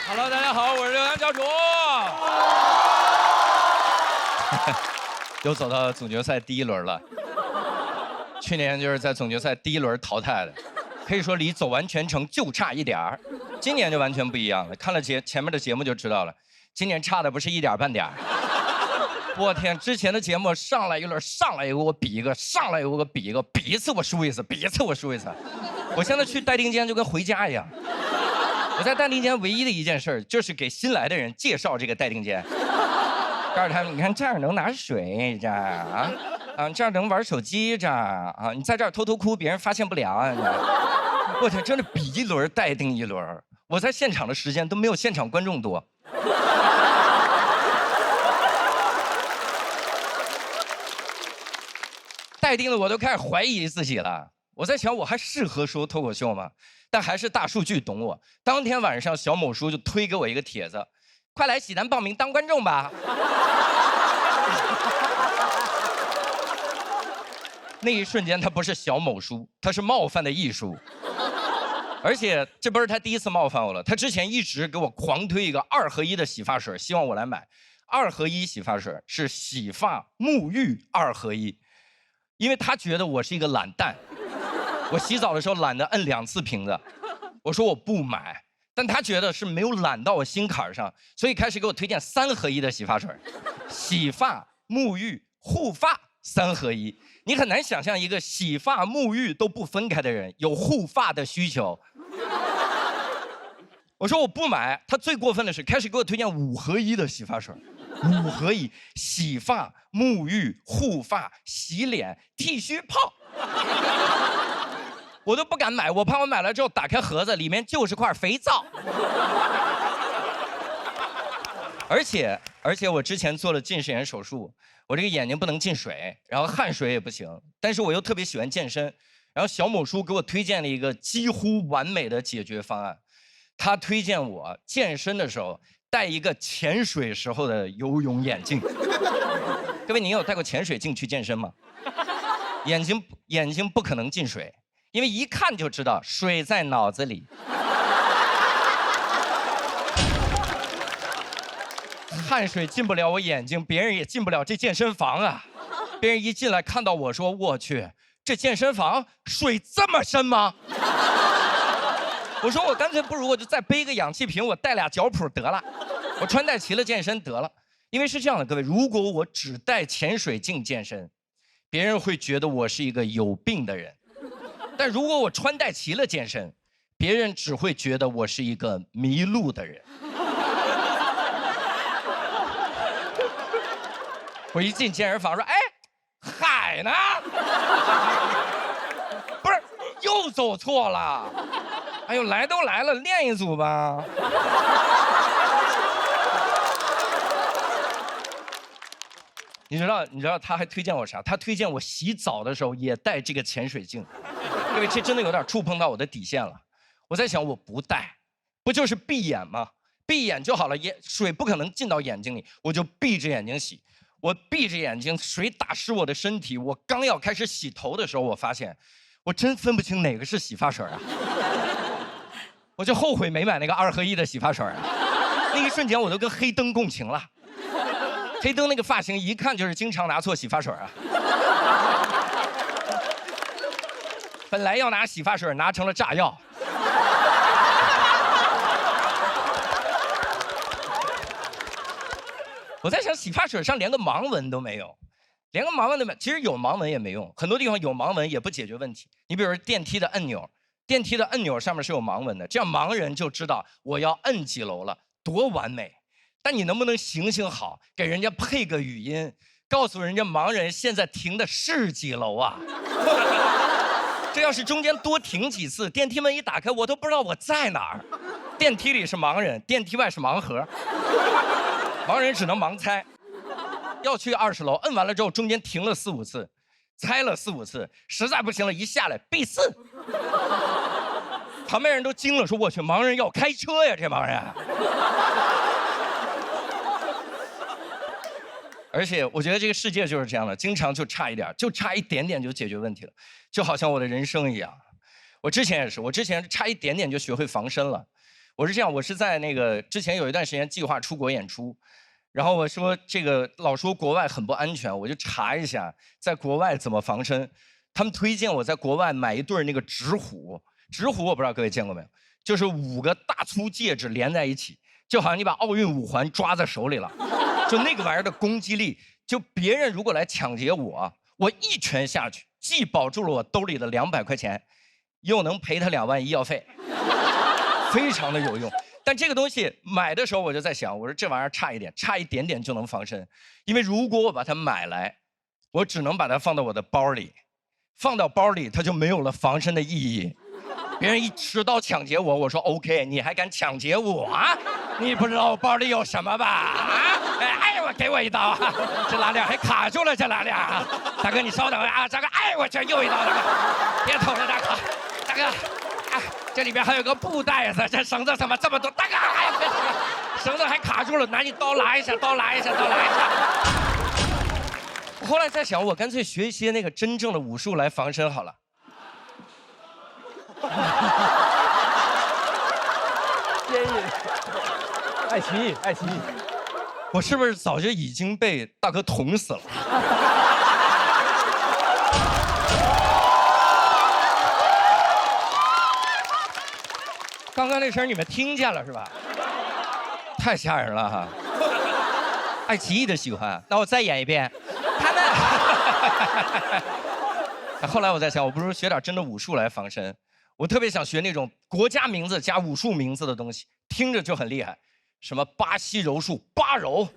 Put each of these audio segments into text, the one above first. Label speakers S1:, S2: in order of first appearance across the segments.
S1: Hello， 大家好，我是刘洋教主。又走到总决赛第一轮了。去年就是在总决赛第一轮淘汰的，可以说离走完全程就差一点儿。今年就完全不一样了，看了前面的节目就知道了，今年差的不是一点半点儿。我天，之前的节目上来一轮，上来一个我比一个，上来一个我比一个，比一次我输一次，比一次我输一次。我现在去待定间就跟回家一样。我在待定间唯一的一件事就是给新来的人介绍这个待定间，告诉他们，你看这儿能拿水，这儿啊，这儿能玩手机，这儿啊，你在这儿偷偷哭，别人发现不了啊。我天，真的比一轮待定一轮，我在现场的时间都没有现场观众多。待定的我都开始怀疑自己了，我在想我还适合说脱口秀吗？但还是大数据懂我。当天晚上，小某书就推给我一个帖子，快来喜单报名当观众吧。那一瞬间，他不是小某书，他是冒犯的艺术。而且这不是他第一次冒犯我了，他之前一直给我狂推一个2合1的洗发水，希望我来买。2合1洗发水是洗发、沐浴2合1，因为他觉得我是一个懒蛋。我洗澡的时候懒得摁2次瓶子，我说我不买，但他觉得是没有懒到我心坎上，所以开始给我推荐3合1的洗发水，洗发、沐浴、护发3合1。你很难想象一个洗发、沐浴都不分开的人有护发的需求。我说我不买，他最过分的是开始给我推荐5合1的洗发水，5合1，洗发、沐浴、护发、洗脸、剃须泡。我都不敢买，我怕我买了之后打开盒子，里面就是块肥皂。而且我之前做了近视眼手术，我这个眼睛不能进水，然后汗水也不行，但是我又特别喜欢健身，然后小某书给我推荐了一个几乎完美的解决方案，他推荐我健身的时候戴一个潜水时候的游泳眼镜。各位，您有戴过潜水镜去健身吗？眼睛不可能进水。因为一看就知道水在脑子里，汗水进不了我眼睛，别人也进不了这健身房啊。别人一进来看到我说：“我去，这健身房水这么深吗？”我说我干脆不如我就再背个氧气瓶，我带2脚蹼得了，我穿戴齐了健身得了。因为是这样的，各位，如果我只带潜水镜健身，别人会觉得我是一个有病的人。但如果我穿戴齐了健身，别人只会觉得我是一个迷路的人。我一进健身房说：“哎，海呢？不是，又走错了。哎呦，来都来了，练一组吧。”你知道他还推荐我啥？他推荐我洗澡的时候也带这个潜水镜。各位，这真的有点触碰到我的底线了。我在想，我不戴，不就是闭眼吗？闭眼就好了，水不可能进到眼睛里，我就闭着眼睛洗。我闭着眼睛，水打湿我的身体。我刚要开始洗头的时候，我发现，我真分不清哪个是洗发水啊！我就后悔没买那个2合1的洗发水啊！那一瞬间，我都跟黑灯共情了。黑灯那个发型一看就是经常拿错洗发水啊！本来要拿洗发水，拿成了炸药。我在想，洗发水上连个盲文都没有，连个盲文都没有。其实有盲文也没用，很多地方有盲文也不解决问题。你比如说电梯的按钮，电梯的按钮上面是有盲文的，这样盲人就知道我要摁几楼了，多完美。但你能不能行好，给人家配个语音，告诉人家盲人现在停的是几楼啊？这要是中间多停几次，电梯门一打开，我都不知道我在哪儿。电梯里是盲人，电梯外是盲盒，盲人只能盲猜。要去20楼，摁完了之后，中间停了4、5次，猜了4、5次，实在不行了，一下来必4。旁边人都惊了，说：“我去，盲人要开车呀，这帮人。”而且我觉得这个世界就是这样的，经常就差一点，就差一点点就解决问题了，就好像我的人生一样。我之前也是，我之前差一点点就学会防身了。我是这样，我是在那个之前有一段时间计划出国演出，然后我说这个老说国外很不安全，我就查一下在国外怎么防身。他们推荐我在国外买一对那个纸虎，纸虎我不知道各位见过没有，就是5个大粗戒指连在一起，就好像你把奥运5环抓在手里了，就那个玩意儿的攻击力，就别人如果来抢劫我，我一拳下去，既保住了我兜里的200块钱，又能赔他2万医药费，非常的有用。但这个东西买的时候我就在想，我说这玩意儿差一点，差一点点就能防身，因为如果我把它买来，我只能把它放到我的包里，放到包里它就没有了防身的意义。别人一持刀抢劫我，我说 OK， 你还敢抢劫我啊？你不知道我包里有什么吧？啊！哎，我给我一刀啊！这拉链还卡住了，这拉链啊！大哥，你稍等啊！大哥，哎，我这又一刀，大哥，别捅了，大哥，大哥，哎，这里边还有个布袋子，这绳子怎么这么多？大哥，哎，绳子还卡住了，拿你刀拉一下，刀拉一下，刀拉一下。我后来在想，我干脆学一些那个真正的武术来防身好了。
S2: 建议，爱奇艺，爱奇艺，
S1: 我是不是早就已经被大哥捅死了？刚刚那声你们听见了是吧？太吓人了哈！爱奇艺的喜欢，那我再演一遍。他们。后来我在想，我不如学点真的武术来防身。我特别想学那种国家名字加武术名字的东西，听着就很厉害，什么巴西柔术、八柔、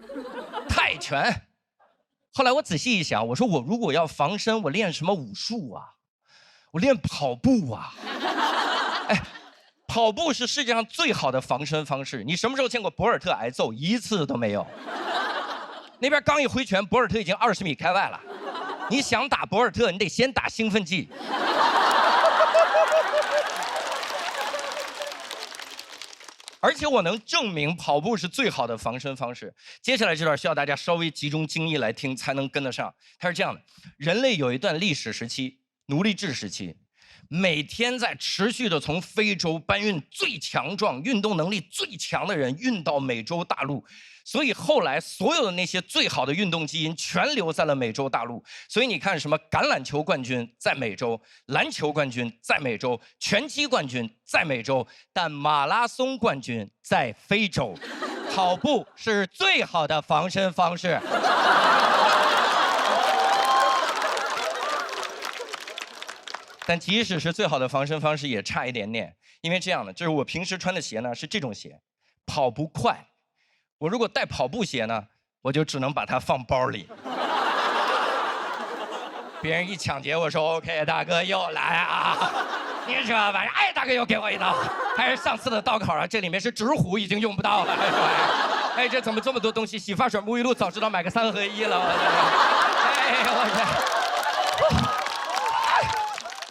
S1: 泰拳。后来我仔细一想，我说我如果要防身，我练什么武术啊？我练跑步啊！哎，跑步是世界上最好的防身方式。你什么时候见过博尔特挨揍？一次都没有。那边刚一挥拳，博尔特已经20米开外了。你想打博尔特，你得先打兴奋剂。而且我能证明跑步是最好的防身方式。接下来这段需要大家稍微集中精力来听，才能跟得上。它是这样的：人类有一段历史时期，奴隶制时期，每天在持续的从非洲搬运最强壮、运动能力最强的人运到美洲大陆。所以后来所有的那些最好的运动基因全留在了美洲大陆。所以你看，什么橄榄球冠军在美洲，篮球冠军在美洲，拳击冠军在美洲，但马拉松冠军在非洲。跑步是最好的防身方式。但即使是最好的防身方式，也差一点点，因为这样的，就是我平时穿的鞋呢是这种鞋，跑不快。我如果带跑步鞋呢，我就只能把它放包里。别人一抢劫，我说 OK， 大哥又来啊！你这玩意儿，哎，大哥又给我一刀，还是上次的刀口啊？这里面是纸虎，已经用不到了。哎，这怎么这么多东西？洗发水、沐浴露，早知道买个3合1了。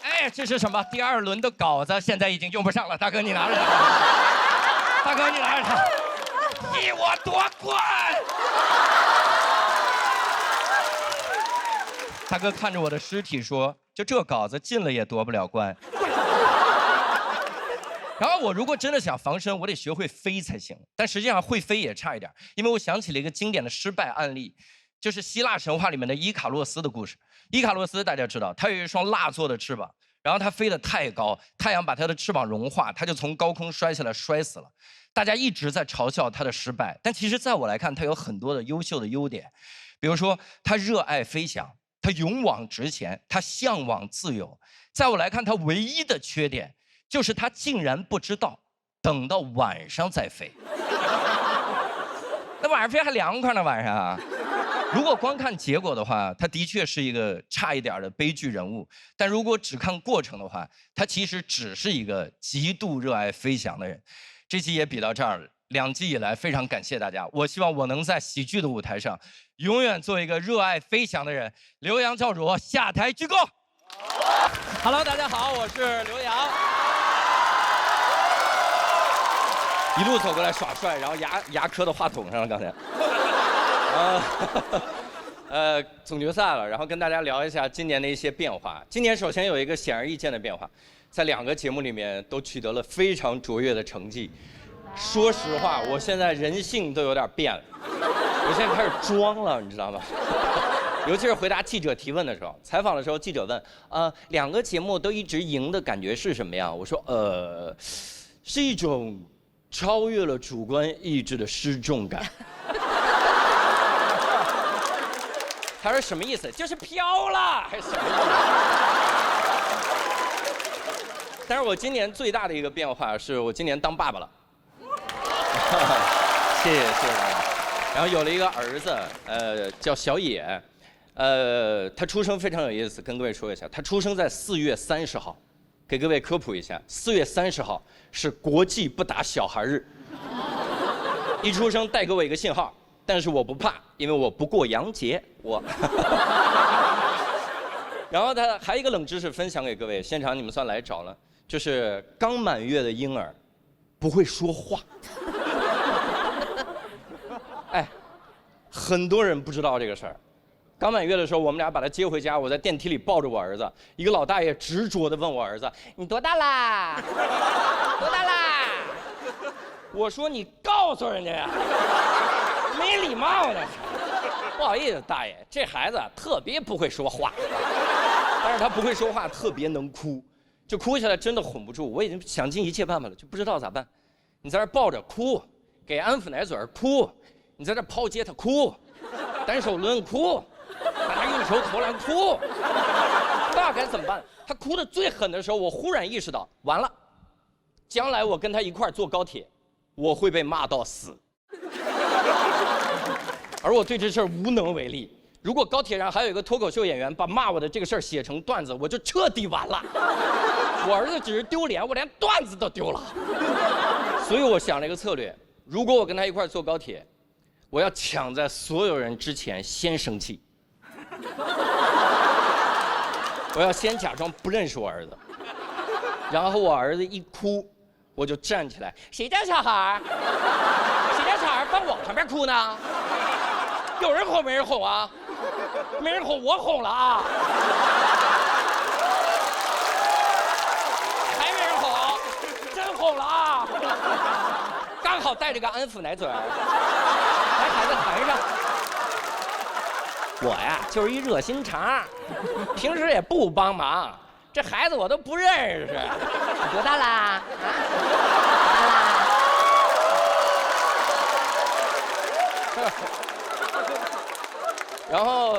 S1: 哎，这是什么？第2轮的稿子现在已经用不上了。大哥，你拿着它。大哥，你拿着它。替我夺冠！大哥看着我的尸体说：“就这稿子进了也夺不了冠。”然后我如果真的想防身，我得学会飞才行。但实际上会飞也差一点，因为我想起了一个经典的失败案例，就是希腊神话里面的伊卡洛斯的故事。伊卡洛斯大家知道，他有一双蜡做的翅膀，然后他飞得太高，太阳把他的翅膀融化，他就从高空摔下来，摔死了。大家一直在嘲笑他的失败，但其实在我来看，他有很多的优秀的优点，比如说他热爱飞翔，他勇往直前，他向往自由。在我来看，他唯一的缺点就是他竟然不知道等到晚上再飞。那晚上飞还凉快呢，晚上啊。如果光看结果的话，他的确是一个差一点的悲剧人物，但如果只看过程的话，他其实只是一个极度热爱飞翔的人。这期也比到这儿了，2季以来非常感谢大家，我希望我能在喜剧的舞台上永远做一个热爱飞翔的人。刘洋教主下台鞠躬。Hello， 大家好，我是刘洋。一路走过来耍帅，然后牙磕到话筒上了，刚才。总决赛了，然后跟大家聊一下今年的一些变化。今年首先有一个显而易见的变化，在2个节目里面都取得了非常卓越的成绩。说实话，我现在人性都有点变了，我现在开始装了，你知道吗？尤其是回答记者提问的时候，采访的时候，记者问，两个节目都一直赢的感觉是什么呀？我说，是一种超越了主观意志的失重感。他说什么意思？就是飘了，还是什么意思？但是我今年最大的一个变化是我今年当爸爸了。谢谢大家。然后有了一个儿子，叫小野，他出生非常有意思，跟各位说一下，他出生在4月30号，给各位科普一下，4月30号是国际不打小孩日。一出生带给我一个信号，但是我不怕，因为我不过洋节，我。然后他还有一个冷知识分享给各位，现场你们算来着了，就是刚满月的婴儿不会说话。哎，很多人不知道这个事儿。刚满月的时候，我们俩把他接回家，我在电梯里抱着我儿子，一个老大爷执着地问我儿子：“你多大啦？多大啦？”我说：“你告诉人家呀，没礼貌呢。”不好意思，大爷，这孩子特别不会说话，但是他不会说话，特别能哭，就哭起来真的哄不住。我已经想尽一切办法了，就不知道咋办。你在这抱着哭，给安抚奶嘴哭，你在这抛接他哭，单手抡哭，把他用球投篮哭，不知道该怎么办。他哭得最狠的时候，我忽然意识到，完了，将来我跟他一块儿坐高铁，我会被骂到死。而我对这事儿无能为力。如果高铁上还有一个脱口秀演员把骂我的这个事儿写成段子，我就彻底完了。我儿子只是丢脸，我连段子都丢了。所以我想了一个策略：如果我跟他一块儿坐高铁，我要抢在所有人之前先生气。我要先假装不认识我儿子，然后我儿子一哭，我就站起来。谁家小孩？谁家小孩放我旁边哭呢？有人哄没人哄啊？没人哄，我哄了啊！还没人哄，真哄了啊！刚好带着个安抚奶嘴儿，把孩子含上。我呀，就是一热心肠，平时也不帮忙。这孩子我都不认识，多大啦？然后，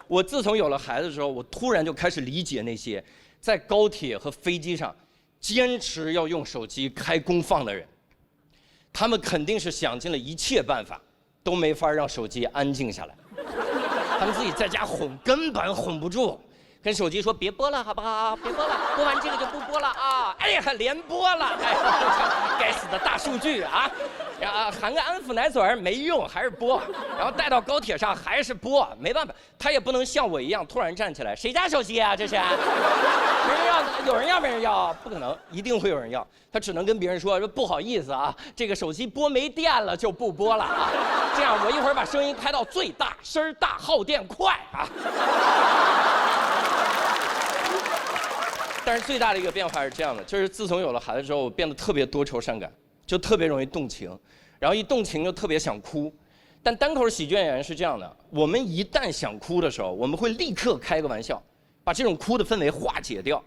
S1: 我自从有了孩子之后，我突然就开始理解那些在高铁和飞机上坚持要用手机开功放的人。他们肯定是想尽了一切办法，都没法让手机安静下来。他们自己在家哄，根本哄不住，跟手机说别播了，好不好？别播了，播完这个就不播了啊！哎呀，还连播了，哎，该死的大数据啊！含个安抚奶嘴儿没用，还是播，然后带到高铁上还是播，没办法，他也不能像我一样突然站起来，谁家手机啊？这是，没人要，有人要没人要？不可能，一定会有人要。他只能跟别人说不好意思啊，这个手机播没电了，就不播了啊。这样我一会儿把声音开到最大，声大，耗电快啊。但是最大的一个变化是这样的，就是自从有了孩子之后，我变得特别多愁善感。就特别容易动情，然后一动情就特别想哭。但单口喜剧演员是这样的，我们一旦想哭的时候，我们会立刻开个玩笑，把这种哭的氛围化解掉。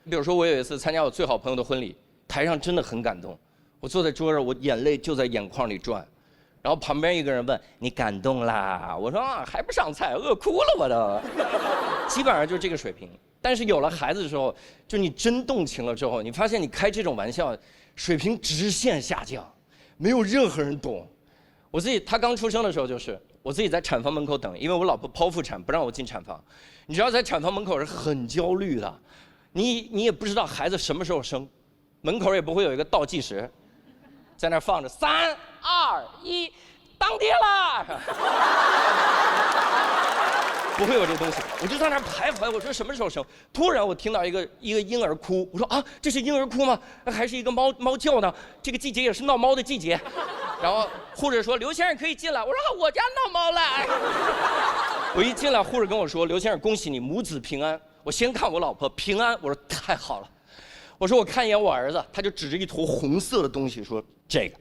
S1: 比如说我有一次参加我最好朋友的婚礼，台上真的很感动，我坐在桌上，我眼泪就在眼眶里转，然后旁边一个人问你感动啦，我说还不上菜，饿哭了我都。基本上就是这个水平。但是有了孩子之后，就你真动情了之后，你发现你开这种玩笑水平直线下降，没有任何人懂。我自己，他刚出生的时候就是我自己在产房门口等，因为我老婆剖腹产不让我进产房。你知道在产房门口是很焦虑的，你也不知道孩子什么时候生，门口也不会有一个倒计时，在那放着3、2、1，当爹啦！不会有这东西，我就在那徘徊，我说什么时候生？突然我听到一个婴儿哭，我说啊，这是婴儿哭吗？还是一个猫叫呢？这个季节也是闹猫的季节。然后护士说刘先生可以进来，我说我家闹猫了。我一进来，护士跟我说刘先生恭喜你母子平安。我先看我老婆平安，我说太好了。我说我看一眼我儿子，他就指着一坨红色的东西说这个。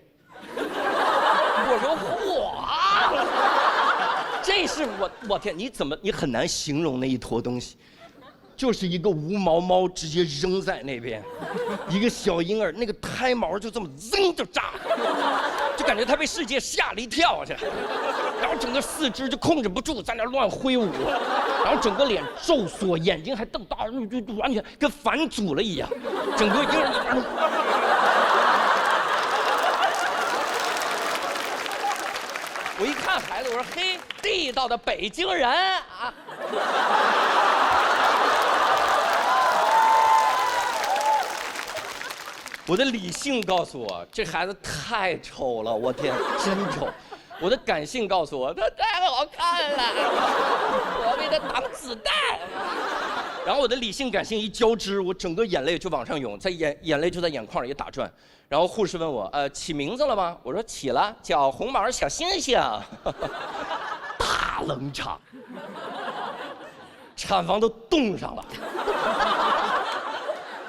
S1: 我说嚯，这是我天，你很难形容那一坨东西，就是一个无毛猫直接扔在那边，一个小婴儿那个胎毛就这么噌就炸，就感觉他被世界吓了一跳去，然后整个四肢就控制不住在那乱挥舞，然后整个脸皱缩，眼睛还瞪大，就完全跟反祖了一样，整个婴儿。我一看孩子，我说嘿，地道的北京人啊！我的理性告诉我，这孩子太丑了，我天，真丑。我的感性告诉我，他太好看了，我要为他挡子弹。然后我的理性感性一交织，我整个眼泪就往上涌，在眼泪就在眼眶里打转。然后护士问我，起名字了吗？我说起了，叫红毛小星星。大冷场，产房都冻上了，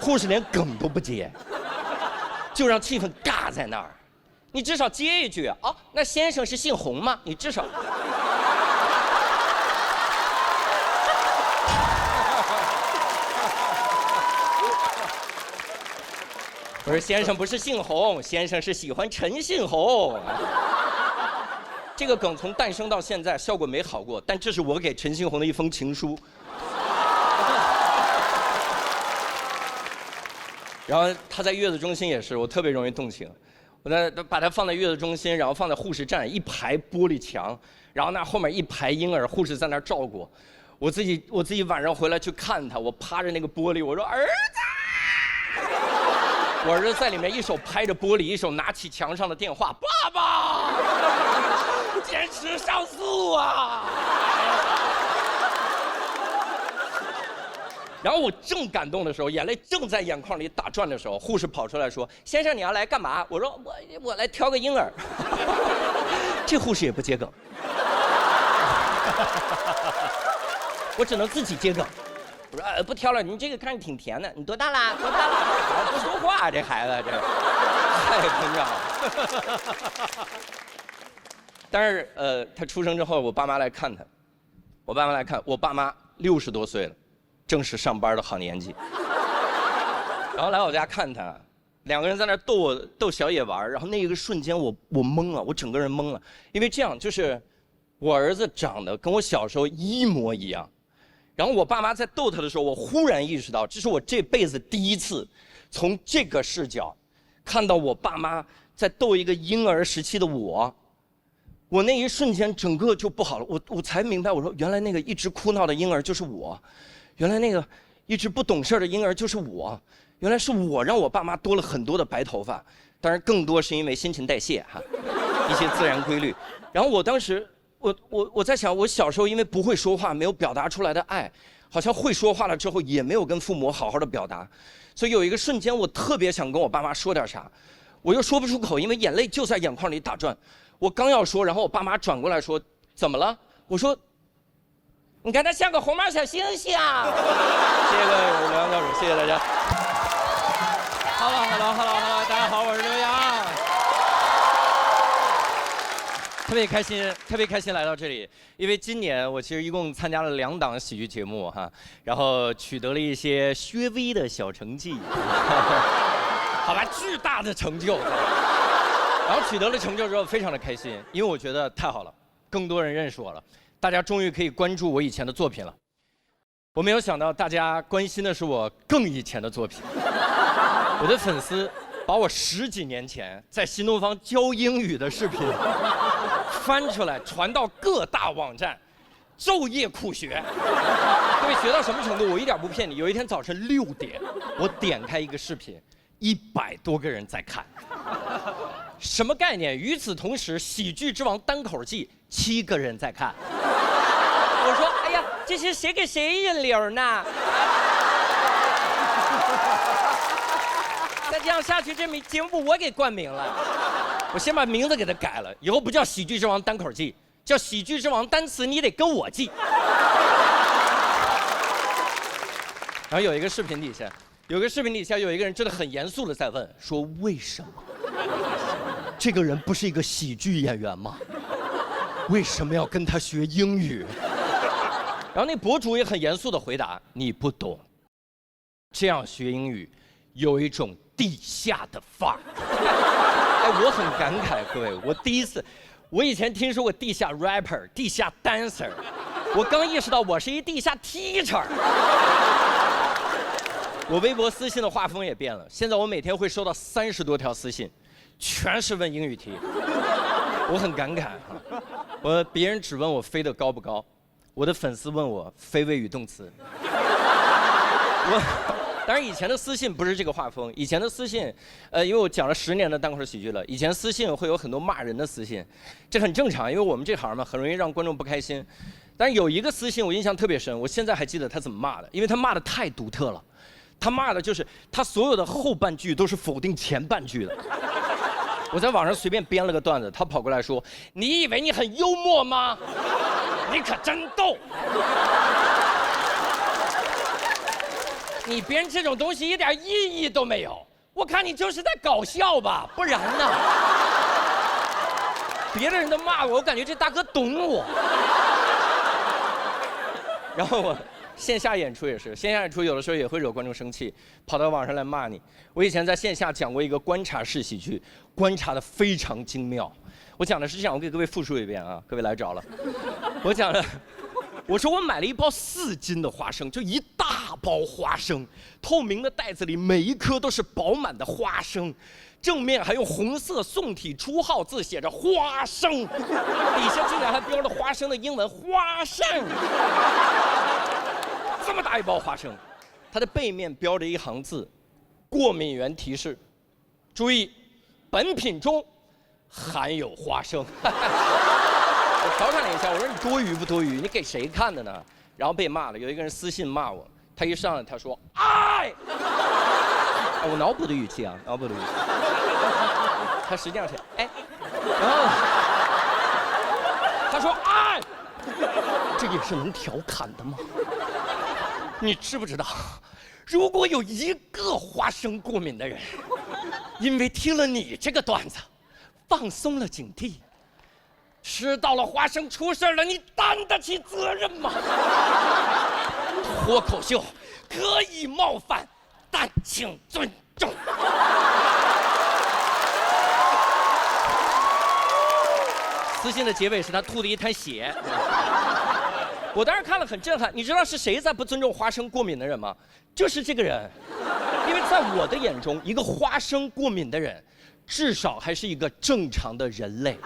S1: 护士连梗都不接，就让气氛尬在那儿。你至少接一句啊，那先生是姓洪吗？你至少。我说先生不是姓洪，先生是喜欢陈信洪。这个梗从诞生到现在效果没好过，但这是我给陈信洪的一封情书。然后他在月子中心也是，我特别容易动情。我把他放在月子中心，然后放在护士站，一排玻璃墙，然后那后面一排婴儿，护士在那儿照顾。我自己晚上回来去看他，我趴着那个玻璃，我说儿子。我儿子在里面一手拍着玻璃，一手拿起墙上的电话，爸爸，坚持上诉啊！然后我正感动的时候，眼泪正在眼眶里打转的时候，护士跑出来说：“先生，你要来干嘛？”我说：“我来挑个婴儿。”这护士也不接梗，我只能自己接梗。我说不挑了，你这个看着挺甜的，你多大啦？多大了？不说话，这孩子这太膨胀了。但是他出生之后，我爸妈来看他，我爸妈60多岁了，正是上班的好年纪。然后来我家看他，两个人在那逗小野玩，然后那一个瞬间我懵了，我整个人懵了，因为这样就是我儿子长得跟我小时候一模一样。然后我爸妈在逗他的时候，我忽然意识到，这是我这辈子第一次从这个视角看到我爸妈在逗一个婴儿时期的我。我那一瞬间整个就不好了，我才明白，我说原来那个一直哭闹的婴儿就是我，原来那个一直不懂事的婴儿就是我，原来是我让我爸妈多了很多的白头发，当然更多是因为新陈代谢哈，一些自然规律。然后我当时。我在想，我小时候因为不会说话，没有表达出来的爱，好像会说话了之后也没有跟父母好好的表达，所以有一个瞬间我特别想跟我爸妈说点啥，我又说不出口，因为眼泪就在眼眶里打转。我刚要说，然后我爸妈转过来说：“怎么了？”我说：“你看他像个红毛小星星。”谢谢各位刘洋教主，谢谢大家。
S2: Hello， 大家好，我是刘洋。
S1: 特别开心来到这里，因为今年我其实一共参加了2档喜剧节目哈，然后取得了一些略微的小成绩，好吧，巨大的成就。然后取得了成就之后，非常的开心，因为我觉得太好了，更多人认识我了，大家终于可以关注我以前的作品了。我没有想到大家关心的是我更以前的作品，我的粉丝把我10几年前在新东方教英语的视频翻出来，传到各大网站，昼夜苦学。各位学到什么程度？我一点不骗你。有一天早晨6点，我点开一个视频，100多个人在看，什么概念？与此同时，《喜剧之王》单口季7个人在看。我说，哎呀，这是谁给谁引流呢？再这样下去，这节目我给冠名了。我先把名字给他改了，以后不叫《喜剧之王》单口季，叫《喜剧之王》单词你得跟我记。然后有一个视频底下，
S3: 有个视频底下有一个人真的很严肃的在问，说为什么？这个人不是一个喜剧演员吗？为什么要跟他学英语？然后那博主也很严肃的回答：你不懂，这样学英语有一种地下的范儿。哎，我很感慨，各位，我以前听说过地下 rapper、地下 dancer， 我刚意识到我是一地下 teacher。我微博私信的画风也变了，现在我每天会收到30多条私信，全是问英语题，我很感慨哈。别人只问我飞得高不高，我的粉丝问我非谓语动词。当然以前的私信不是这个画风，以前的私信，因为我讲了10年的单口喜剧了，以前私信会有很多骂人的私信，这很正常，因为我们这行嘛，很容易让观众不开心。但是有一个私信我印象特别深，我现在还记得他怎么骂的，因为他骂的太独特了。他骂的就是他所有的后半句都是否定前半句的。我在网上随便编了个段子，他跑过来说：“你以为你很幽默吗？你可真逗！你编这种东西一点意义都没有，我看你就是在搞笑吧，不然呢？”别的人都骂我，我感觉这大哥懂我。然后我线下演出也是，线下演出有的时候也会惹观众生气，跑到网上来骂你。我以前在线下讲过一个观察式喜剧，观察的非常精妙。我讲的是这样，我给各位复述一遍啊，各位来着了。我讲了，我说我买了一包4斤的花生，就一大包花生，透明的袋子里每一颗都是饱满的花生，正面还用红色宋体初号字写着花生，底下竟然还标了花生的英文花生。这么大一包花生，它的背面标着一行字：过敏源提示，注意，本品中含有花生。我调侃了一下，我说你多余不多余？你给谁看的呢？然后被骂了，有一个人私信骂我，他一上来他说爱，我脑补的语气啊，脑补的语气，他实际上是哎，然后他说爱，这也是能调侃的吗？你知不知道，如果有一个花生过敏的人，因为听了你这个段子，放松了警惕，吃到了花生出事了，你担得起责任吗？脱口秀可以冒犯，但请尊重。私信的结尾是他吐的一滩血。我当时看了很震撼，你知道是谁在不尊重花生过敏的人吗？就是这个人，因为在我的眼中，一个花生过敏的人，至少还是一个正常的人类。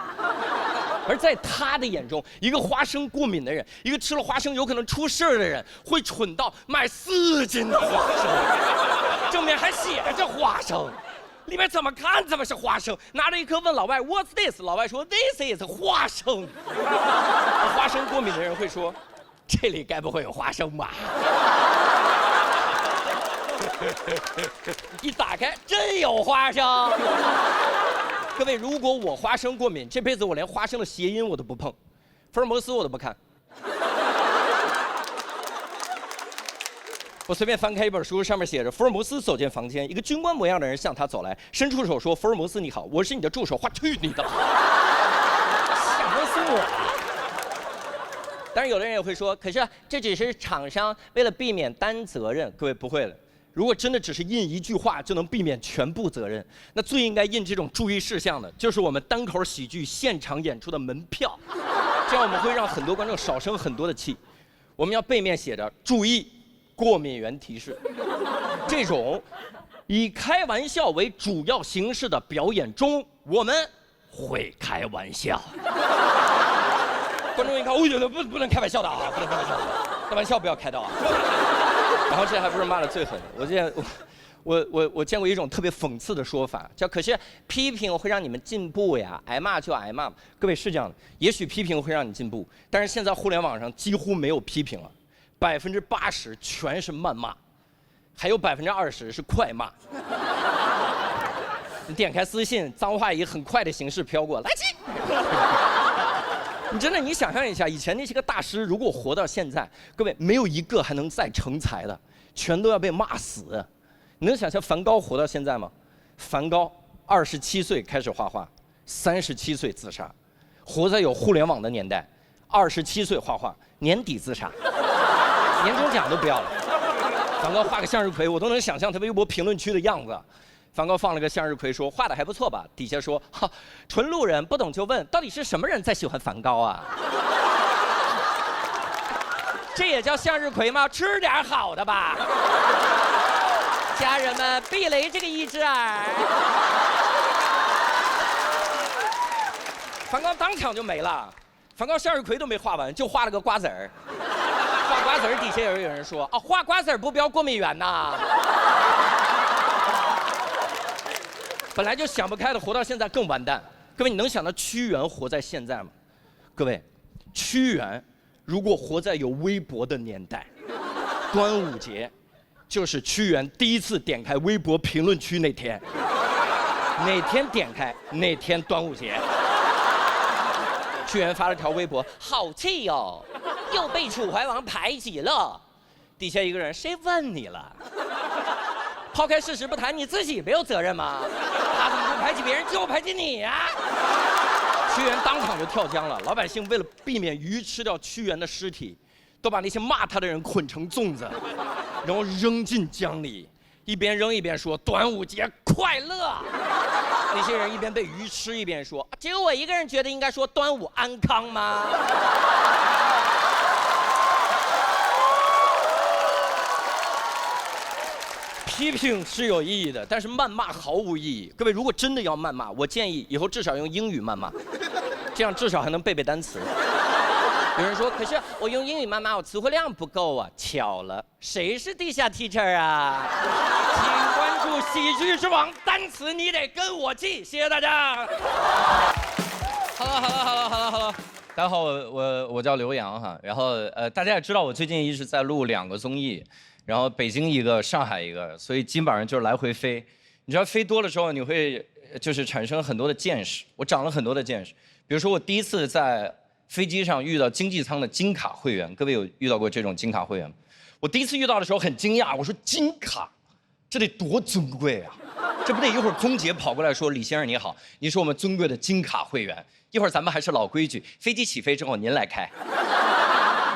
S3: 而在他的眼中，一个花生过敏的人，一个吃了花生有可能出事的人，会蠢到买4斤的花生，正面还写着花生，里面怎么看怎么是花生。拿着一颗问老外 What's this？ 老外说 This is 花生。花生过敏的人会说，这里该不会有花生吧？一打开，真有花生。各位，如果我花生过敏，这辈子我连花生的谐音我都不碰，福尔摩斯我都不看。我随便翻开一本书，上面写着：福尔摩斯走进房间，一个军官模样的人向他走来，伸出手说：“福尔摩斯你好，我是你的助手。”去你的！想死我了！当然，有的人也会说，可是这只是厂商为了避免担责任。各位不会了，如果真的只是印一句话就能避免全部责任，那最应该印这种注意事项的，就是我们单口喜剧现场演出的门票，这样我们会让很多观众少生很多的气。我们要背面写着注意过敏源提示，这种以开玩笑为主要形式的表演中，我们会开玩笑。观众一看，不能开玩笑的啊，不能开玩笑的，开玩笑不要开到啊。然后这还不是骂的最狠的，我见过一种特别讽刺的说法，叫可是批评会让你们进步呀，挨骂就挨骂。各位是这样的，也许批评会让你进步，但是现在互联网上几乎没有批评了，80%全是谩骂，还有20%是快骂。你点开私信，脏话以很快的形式飘过，垃圾。你真的，你想象一下，以前那些个大师如果活到现在，各位没有一个还能再成才的，全都要被骂死。你能想象梵高活到现在吗？梵高27岁开始画画，37岁自杀，活在有互联网的年代，27岁画画，年底自杀，年终奖都不要了。梵高画个向日葵，我都能想象他微博评论区的样子。梵高放了个向日葵，说画的还不错吧？底下说哈，纯路人不懂就问，到底是什么人在喜欢梵高啊？这也叫向日葵吗？吃点好的吧。家人们，避雷这个一只耳。梵高当场就没了，梵高向日葵都没画完，就画了个瓜子儿。画瓜子儿底下有人说啊，画瓜子儿不标过敏源呐。本来就想不开的，活到现在更完蛋。各位，你能想到屈原活在现在吗？各位，屈原如果活在有微博的年代，端午节就是屈原第一次点开微博评论区那天。哪天点开，哪天端午节。屈原发了条微博，好气哟，又被楚怀王排挤了。底下一个人，谁问你了？抛开事实不谈，你自己没有责任吗？他怎么不排挤别人，就排挤你呀？屈原当场就跳江了。老百姓为了避免鱼吃掉屈原的尸体，都把那些骂他的人捆成粽子，然后扔进江里，一边扔一边说端午节快乐。那些人一边被鱼吃一边说，只有我一个人觉得应该说端午安康吗？批评是有意义的，但是谩骂毫无意义。各位，如果真的要谩骂，我建议以后至少用英语谩骂，这样至少还能背背单词。有人说，可是我用英语谩骂，我词汇量不够啊。巧了，谁是地下 teacher 啊？请关注喜剧之王，单词你得跟我记。谢谢大家。
S1: Hello， 大家好，我叫刘洋哈，然后大家也知道我最近一直在录2个综艺。然后北京一个，上海一个，所以基本上就是来回飞。你知道飞多了之后，你会就是产生很多的见识。我长了很多的见识。比如说，我第一次在飞机上遇到经济舱的金卡会员，各位有遇到过这种金卡会员吗？我第一次遇到的时候很惊讶，我说金卡，这得多尊贵啊！这不得一会儿空姐跑过来说，李先生你好，你是我们尊贵的金卡会员，一会儿咱们还是老规矩，飞机起飞之后您来开。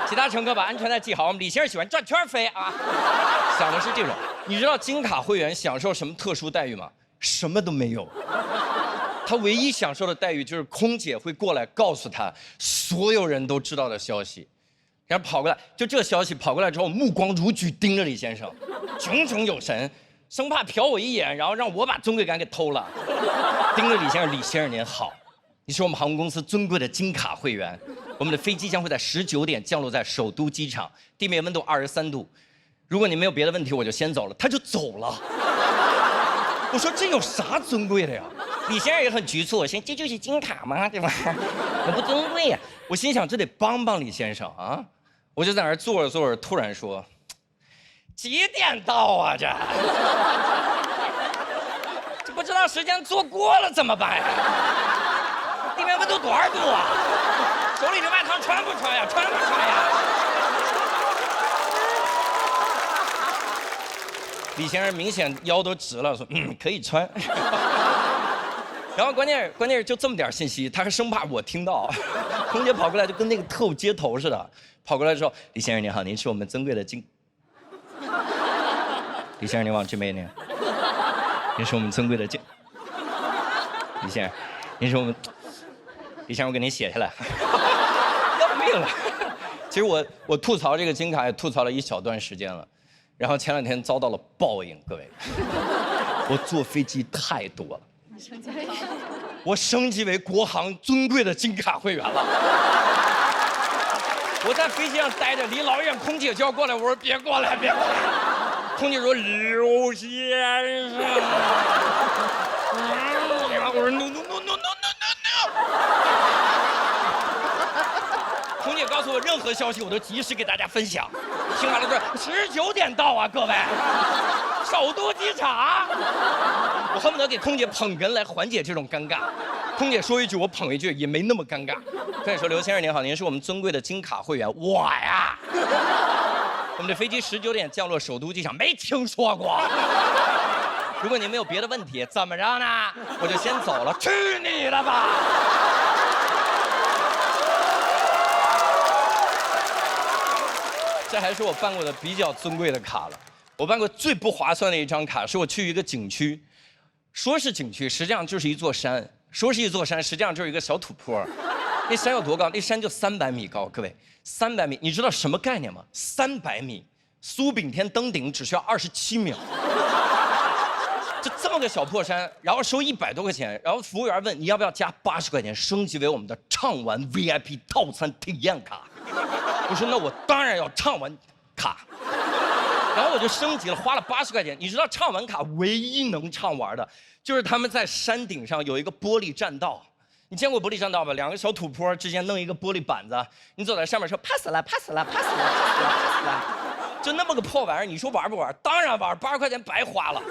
S1: 其他乘客把安全带系好，我们李先生喜欢转圈飞啊。想的是这种，你知道金卡会员享受什么特殊待遇吗？什么都没有。他唯一享受的待遇就是空姐会过来告诉他所有人都知道的消息，然后跑过来，就这消息跑过来之后，目光如炬盯着李先生，炯炯有神，生怕瞟我一眼，然后让我把尊贵感给偷了。盯着李先生，李先生您好，你是我们航空公司尊贵的金卡会员。我们的飞机将会在19点降落在首都机场，地面温度23度。如果你没有别的问题，我就先走了。他就走了。我说这有啥尊贵的呀？李先生也很局促，这就是金卡吗？对吧？很不尊贵呀。我心想这得帮帮李先生啊！我就在那儿坐着坐着，突然说：“几点到啊？这不知道时间坐过了怎么办呀？地面温度多少度啊？”手里的外套穿不穿呀？穿不穿呀？李先生明显腰都直了，说可以穿。然后关键是就这么点信息，他还生怕我听到。空姐跑过来就跟那个特务接头似的，跑过来之后，李先生您好，您是我们尊贵的金。李先生您往这边呢，您是我们尊贵的金。李先生，您是我们。李先生，我给您写下来。要命了！其实我吐槽这个金卡也吐槽了一小段时间了，然后前2天遭到了报应，各位。我坐飞机太多了，我升级为国航尊贵的金卡会员了。我在飞机上待着，离老远，空姐就要过来，我说别过来，别过来。空姐说刘先生，我说 no。空姐告诉我任何消息我都及时给大家分享。听完了说19点到啊，各位，首都机场。我恨不得给空姐捧哏来缓解这种尴尬。空姐说一句我捧一句，也没那么尴尬。空姐说刘先生您好，您是我们尊贵的金卡会员。我呀，我们的飞机19点降落首都机场，没听说过。
S3: 如果您没有别的问题，怎么着呢？我就先走了，去你的吧！这还是我办过的比较尊贵的卡了。我办过最不划算的一张卡，是我去一个景区，说是景区，实际上就是一座山；说是一座山，实际上就是一个小土坡。那山有多高？那山就300米高，各位，300米，你知道什么概念吗？300米，苏炳添登顶只需要27秒。就这么个小破山，然后收100多块钱，然后服务员问你要不要加80块钱升级为我们的畅玩 VIP 套餐体验卡。我说那我当然要畅玩卡，然后我就升级了，花了80块钱。你知道畅玩卡唯一能畅玩的，就是他们在山顶上有一个玻璃栈道。你见过玻璃栈道吧？2个小土坡之间弄一个玻璃板子，你走在上面说 pass 了 pass 了 pass 了 pass 了 pass 了，就那么个破玩意儿，你说玩不玩？当然玩，80块钱白花了。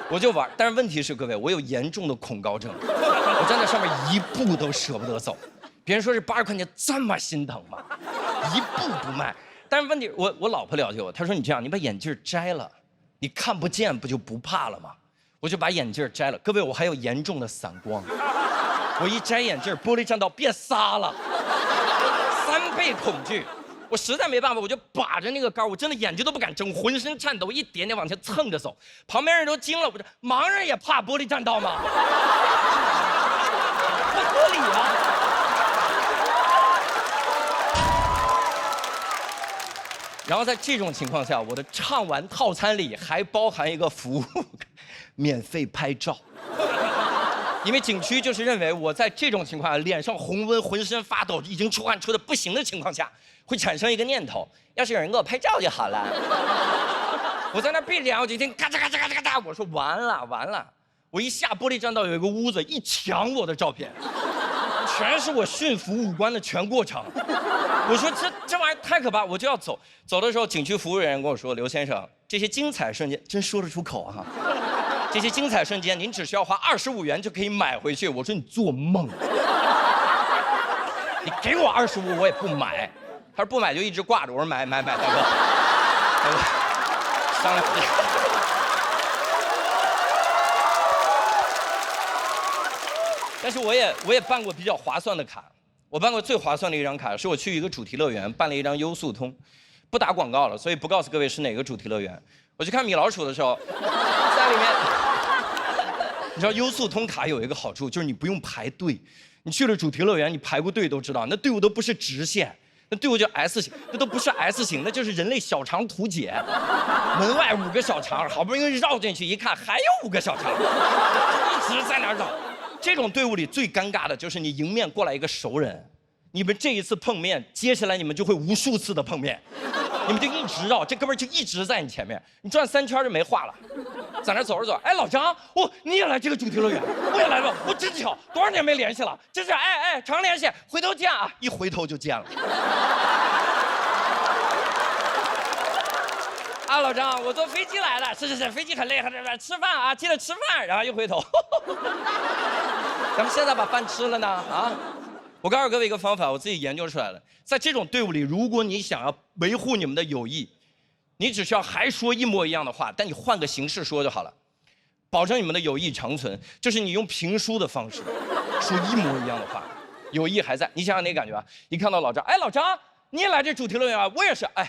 S3: 我就玩，但是问题是各位，我有严重的恐高症，我站在上面一步都舍不得走。别人说这80块钱这么心疼吗？一步不迈。但是问题，我老婆了解我，她说你这样，你把眼镜摘了，你看不见不就不怕了吗？我就把眼镜摘了。各位，我还有严重的散光，我一摘眼镜，玻璃栈道变仨了，3倍恐惧。我实在没办法，我就把着那个杆，我真的眼睛都不敢睁，浑身颤抖，一点点往前蹭着走。旁边人都惊了，我这盲人也怕玻璃栈道吗？不合理啊！然后在这种情况下，我的畅玩套餐里还包含一个服务，免费拍照。因为景区就是认为我在这种情况下，脸上红温，浑身发抖，已经出汗出的不行的情况下，会产生一个念头：要是有人给我拍照就好了。我在那闭着眼，我就听咔嚓咔嚓咔嚓咔嚓，我说完了完了。我一下玻璃栈道有一个屋子，一抢我的照片，全是我驯服五官的全过程。我说这玩意儿太可怕，我就要走。走的时候，景区服务人员跟我说：“刘先生，这些精彩瞬间真说得出口啊！这些精彩瞬间，您只需要花25元就可以买回去。”我说：“你做梦！你给我25，我也不买。”他说：“不买就一直挂着。”我说：“买，大哥，商量。”但是我也办过比较划算的卡。我办过最划算的一张卡，是我去一个主题乐园办了一张优速通，不打广告了，所以不告诉各位是哪个主题乐园。我去看米老鼠的时候，在里面，你知道优速通卡有一个好处，就是你不用排队。你去了主题乐园，你排过队都知道，那队伍都不是直线，那队伍叫 S 型，那都不是 S 型，那就是人类小肠图解。门外5个小肠，好不容易绕进去一看，还有5个小肠，一直在那儿绕。这种队伍里最尴尬的就是你迎面过来一个熟人，你们这一次碰面，接下来你们就会无数次的碰面，你们就一直绕，这哥们就一直在你前面，你转3圈就没话了。在那走着走，哎，老张，你也来这个主题乐园？我也来了，我真巧，多少年没联系了，真是哎，常联系，回头见啊！一回头就见了。啊，老张，我坐飞机来的，是，飞机很累，吃饭啊，记得吃饭。然后一回头，咱们现在把饭吃了呢啊！我告诉各位一个方法，我自己研究出来的，在这种队伍里，如果你想要维护你们的友谊，你只需要还说一模一样的话，但你换个形式说就好了，保证你们的友谊长存。就是你用评书的方式说一模一样的话，友谊还在。你想想那感觉啊！一看到老张，哎，老张，你也来这主题乐园啊？我也是，哎。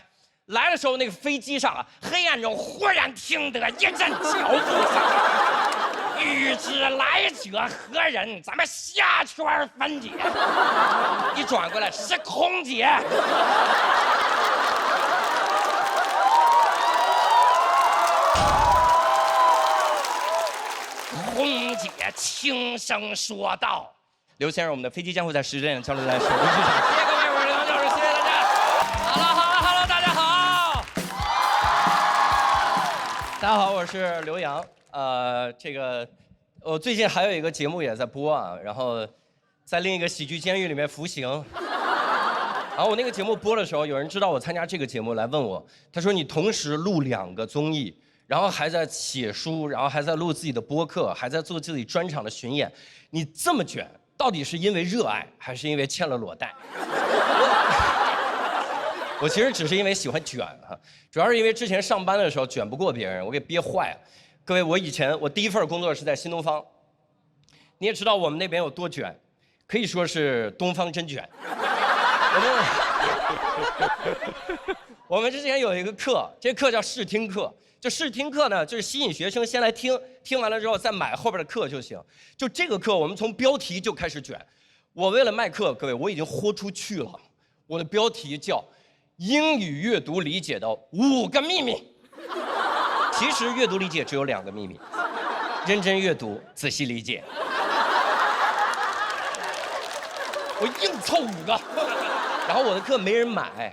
S3: 来的时候，那个飞机上啊，黑暗中忽然听得一阵脚步声，欲知来者何人，咱们下圈分解。一转过来是空姐。空姐轻声说道：“刘先生，我们的飞机将会在10点降落在首都机场。”谢谢各位，我是刘洋教授，谢谢大家。Hello， 大家好。大家好，我是刘洋。我最近还有一个节目也在播啊，然后在另一个喜剧监狱里面服刑。然后我那个节目播的时候，有人知道我参加这个节目来问我，他说你同时录2个综艺，然后还在写书，然后还在录自己的播客，还在做自己专场的巡演，你这么卷，到底是因为热爱，还是因为欠了裸贷？我其实只是因为喜欢卷哈，主要是因为之前上班的时候卷不过别人，我给憋坏了。各位，我第一份工作是在新东方，你也知道我们那边有多卷，可以说是东方真卷。我们之前有一个课，这课叫试听课。就试听课呢，就是吸引学生先来听，听完了之后再买后边的课就行。就这个课，我们从标题就开始卷。我为了卖课，各位，我已经豁出去了。我的标题叫《英语阅读理解的5个秘密》。其实阅读理解只有2个秘密：认真阅读，仔细理解。我硬凑5个，然后我的课没人买。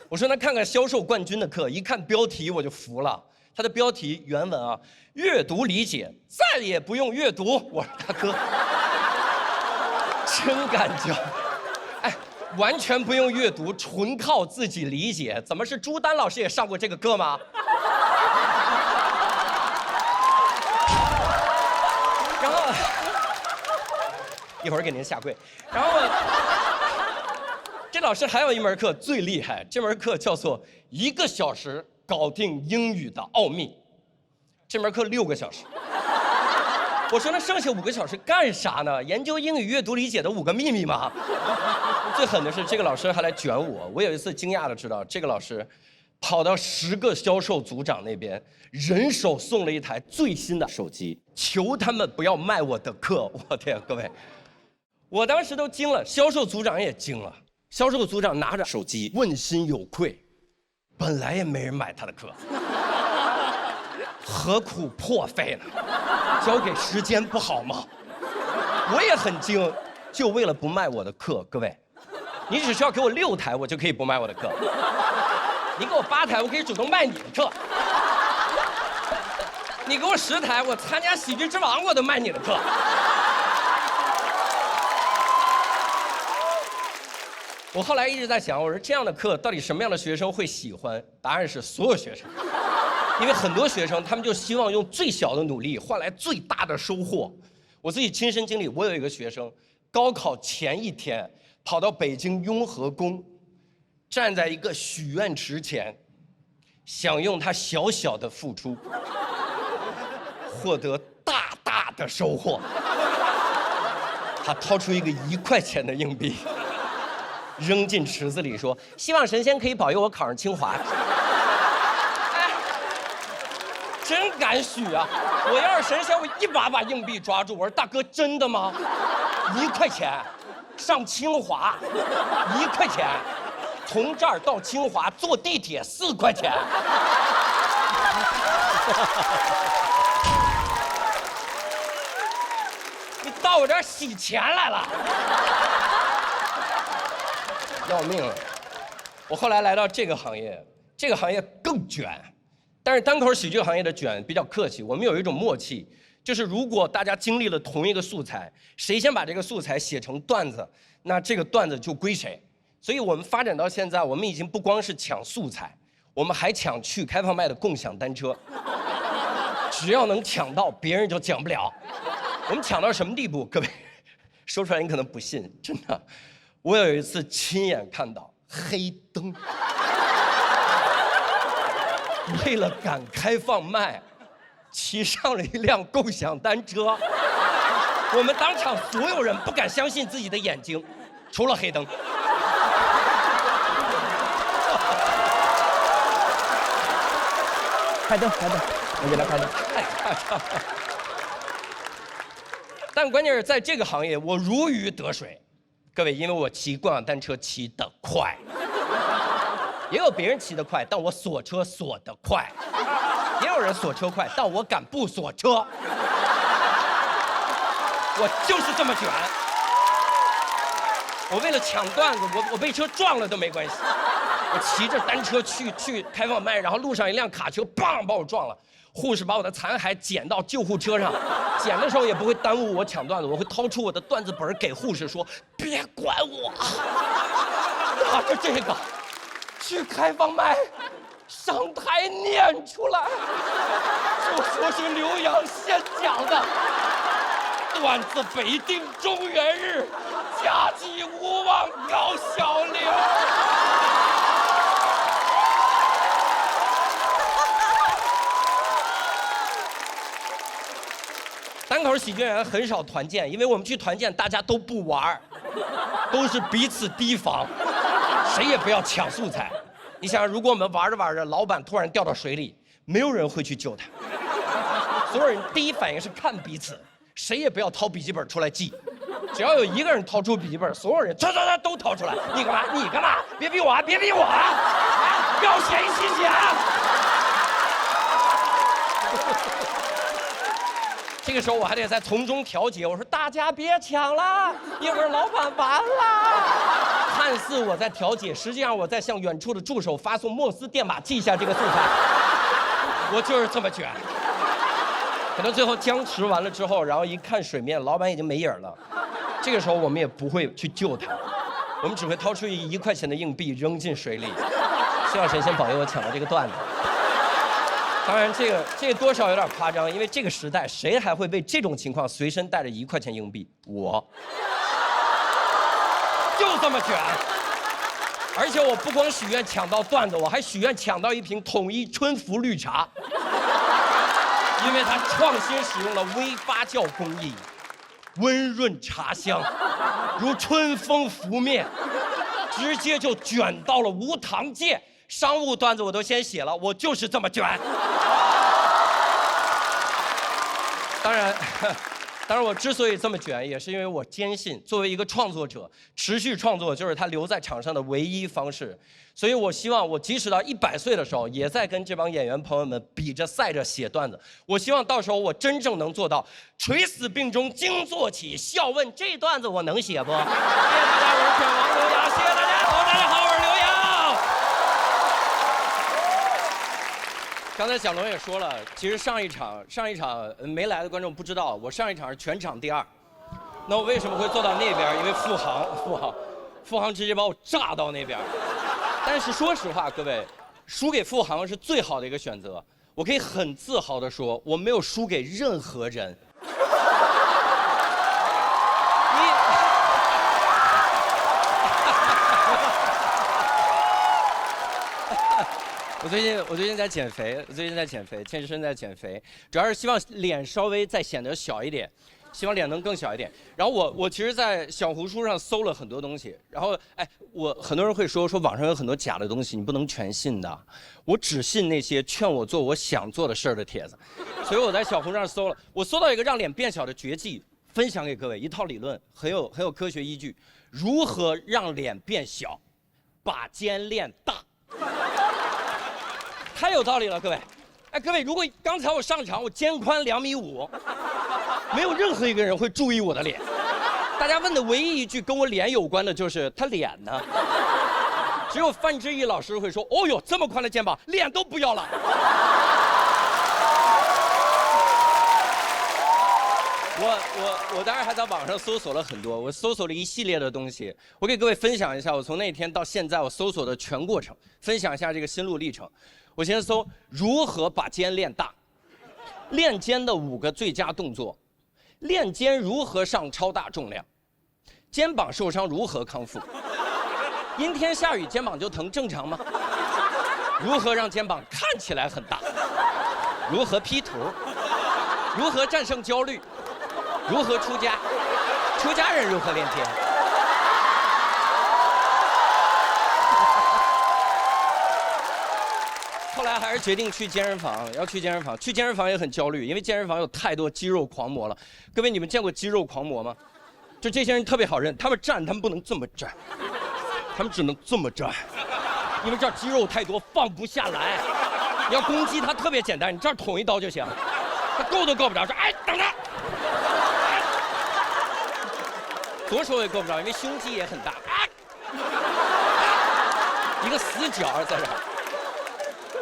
S3: 我说那看看销售冠军的课，一看标题我就服了。他的标题原文啊，阅读理解，再也不用阅读。我说大哥，真敢教！哎，完全不用阅读，纯靠自己理解。怎么是朱丹老师也上过这个课吗？然后一会儿给您下跪。然后这老师还有一门课最厉害，这门课叫做1个小时搞定英语的奥秘。这门课6个小时。我说那剩下5个小时干啥呢？研究英语阅读理解的5个秘密吗？最狠的是这个老师还来卷我。我有一次惊讶的知道，这个老师跑到10个销售组长那边，人手送了一台最新的手机，求他们不要卖我的课。我天，各位，我当时都惊了，销售组长也惊了。销售组长拿着手机，问心有愧，本来也没人买他的课，何苦破费呢？交给时间不好吗？我也很惊，就为了不卖我的课，各位，你只需要给我6台，我就可以不卖我的课。你给我8台，我可以主动卖你的课。你给我10台，我参加喜剧之王我都卖你的课。我后来一直在想，我说这样的课到底什么样的学生会喜欢？答案是所有学生，因为很多学生他们就希望用最小的努力换来最大的收获。我自己亲身经历，我有一个学生，高考前一天跑到北京雍和宫，站在一个许愿池前，想用他小小的付出获得大大的收获。他掏出一个1块钱的硬币，扔进池子里，说：“希望神仙可以保佑我考上清华。”哎，真敢许啊！我要是神仙，我一把把硬币抓住。我说：“大哥，真的吗？1块钱，上清华，1块钱，从这儿到清华坐地铁4块钱。”你到我这儿洗钱来了？要命了！我后来来到这个行业，这个行业更卷，但是单口喜剧行业的卷比较客气。我们有一种默契，就是如果大家经历了同一个素材，谁先把这个素材写成段子，那这个段子就归谁。所以我们发展到现在，我们已经不光是抢素材，我们还抢去开放麦的共享单车。只要能抢到，别人就讲不了。我们抢到什么地步？各位，说出来你可能不信，真的。我有一次亲眼看到黑灯，为了赶开放麦，骑上了一辆共享单车。我们当场所有人不敢相信自己的眼睛，除了黑灯。
S2: 开灯，开灯，我给他开灯。
S3: 太夸张了。但关键是在这个行业，我如鱼得水。各位，因为我骑共享单车骑得快，也有别人骑得快，但我锁车锁得快；也有人锁车快，但我敢不锁车。我就是这么卷。我为了抢段子，我被车撞了都没关系。我骑着单车去开放麦，然后路上一辆卡车砰把我撞了。护士把我的残骸捡到救护车上，捡的时候也不会耽误我抢段子，我会掏出我的段子本给护士说：“别管我，拿着这个去开放麦，上台念出来，就说是刘洋先讲的段子北定中原日，家祭无忘告小刘。”时喜剧演员很少团建，因为我们去团建大家都不玩，都是彼此提防，谁也不要抢素材。你想，如果我们玩着玩着，老板突然掉到水里，没有人会去救他，所有人第一反应是看彼此，谁也不要掏笔记本出来记。只要有一个人掏出笔记本，所有人都掏出来。你干嘛？你干嘛？别逼我啊！别逼我啊！要写一起写啊！这个时候我还得在从中调节，我说大家别抢了，一会儿老板完了。看似我在调解，实际上我在向远处的助手发送莫斯电码记下这个素材。我就是这么卷。可能最后僵持完了之后，然后一看水面，老板已经没影了。这个时候我们也不会去救他，我们只会掏出1块钱的硬币扔进水里，希望神仙保佑我抢到这个段子。当然，这个多少有点夸张，因为这个时代谁还会为这种情况随身带着1块钱硬币？我就这么卷，而且我不光许愿抢到段子，我还许愿抢到一瓶统一春福绿茶，因为它创新使用了微发酵工艺。温润茶香，如春风拂面，直接就卷到了无糖界。商务段子我都先写了，我就是这么卷。当然，我之所以这么卷，也是因为我坚信，作为一个创作者，持续创作就是他留在场上的唯一方式。所以我希望我即使到100岁的时候，也在跟这帮演员朋友们比着赛着写段子。我希望到时候我真正能做到垂死病中惊坐起，笑问这段子我能写不？谢谢大家，我是犬王刘洋，谢谢大家好，大家好，我是刘洋。刚才小龙也说了，其实上一场没来的观众不知道，我上一场是全场第2。那我为什么会坐到那边？因为付航直接把我炸到那边。但是说实话，各位，输给付航是最好的一个选择。我可以很自豪地说，我没有输给任何人。我最近在减肥，健身在减肥，主要是希望脸稍微再显得小一点。希望脸能更小一点。然后我其实，在小红书上搜了很多东西。然后很多人会说网上有很多假的东西，你不能全信的。我只信那些劝我做我想做的事儿的帖子。所以我在小红书上搜了，我搜到一个让脸变小的绝技，分享给各位一套理论，很有科学依据。如何让脸变小？把肩练大。太有道理了，各位。各位，如果刚才我上场，我肩宽2.5米，没有任何一个人会注意我的脸。大家问的唯一一句跟我脸有关的就是他脸呢？只有范志毅老师会说：“哦呦，这么宽的肩膀，脸都不要了。”我当然还在网上搜索了很多，我搜索了一系列的东西。我给各位分享一下，我从那天到现在我搜索的全过程，分享一下这个心路历程。我先搜如何把肩练大，练肩的5个最佳动作，练肩如何上超大重量，肩膀受伤如何康复，阴天下雨肩膀就疼正常吗？如何让肩膀看起来很大，如何 P 图，如何战胜焦虑，如何出家，出家人如何练肩。后来还是决定去健身房，要去健身房。去健身房也很焦虑，因为健身房有太多肌肉狂魔了。各位，你们见过肌肉狂魔吗？就这些人特别好认，他们站，他们不能这么站，他们只能这么站，因为这儿肌肉太多，放不下来。你要攻击他特别简单，你这儿捅一刀就行，他够都够不着。说，哎，等着。左手也够不着，因为胸肌也很大。一个死角在这儿。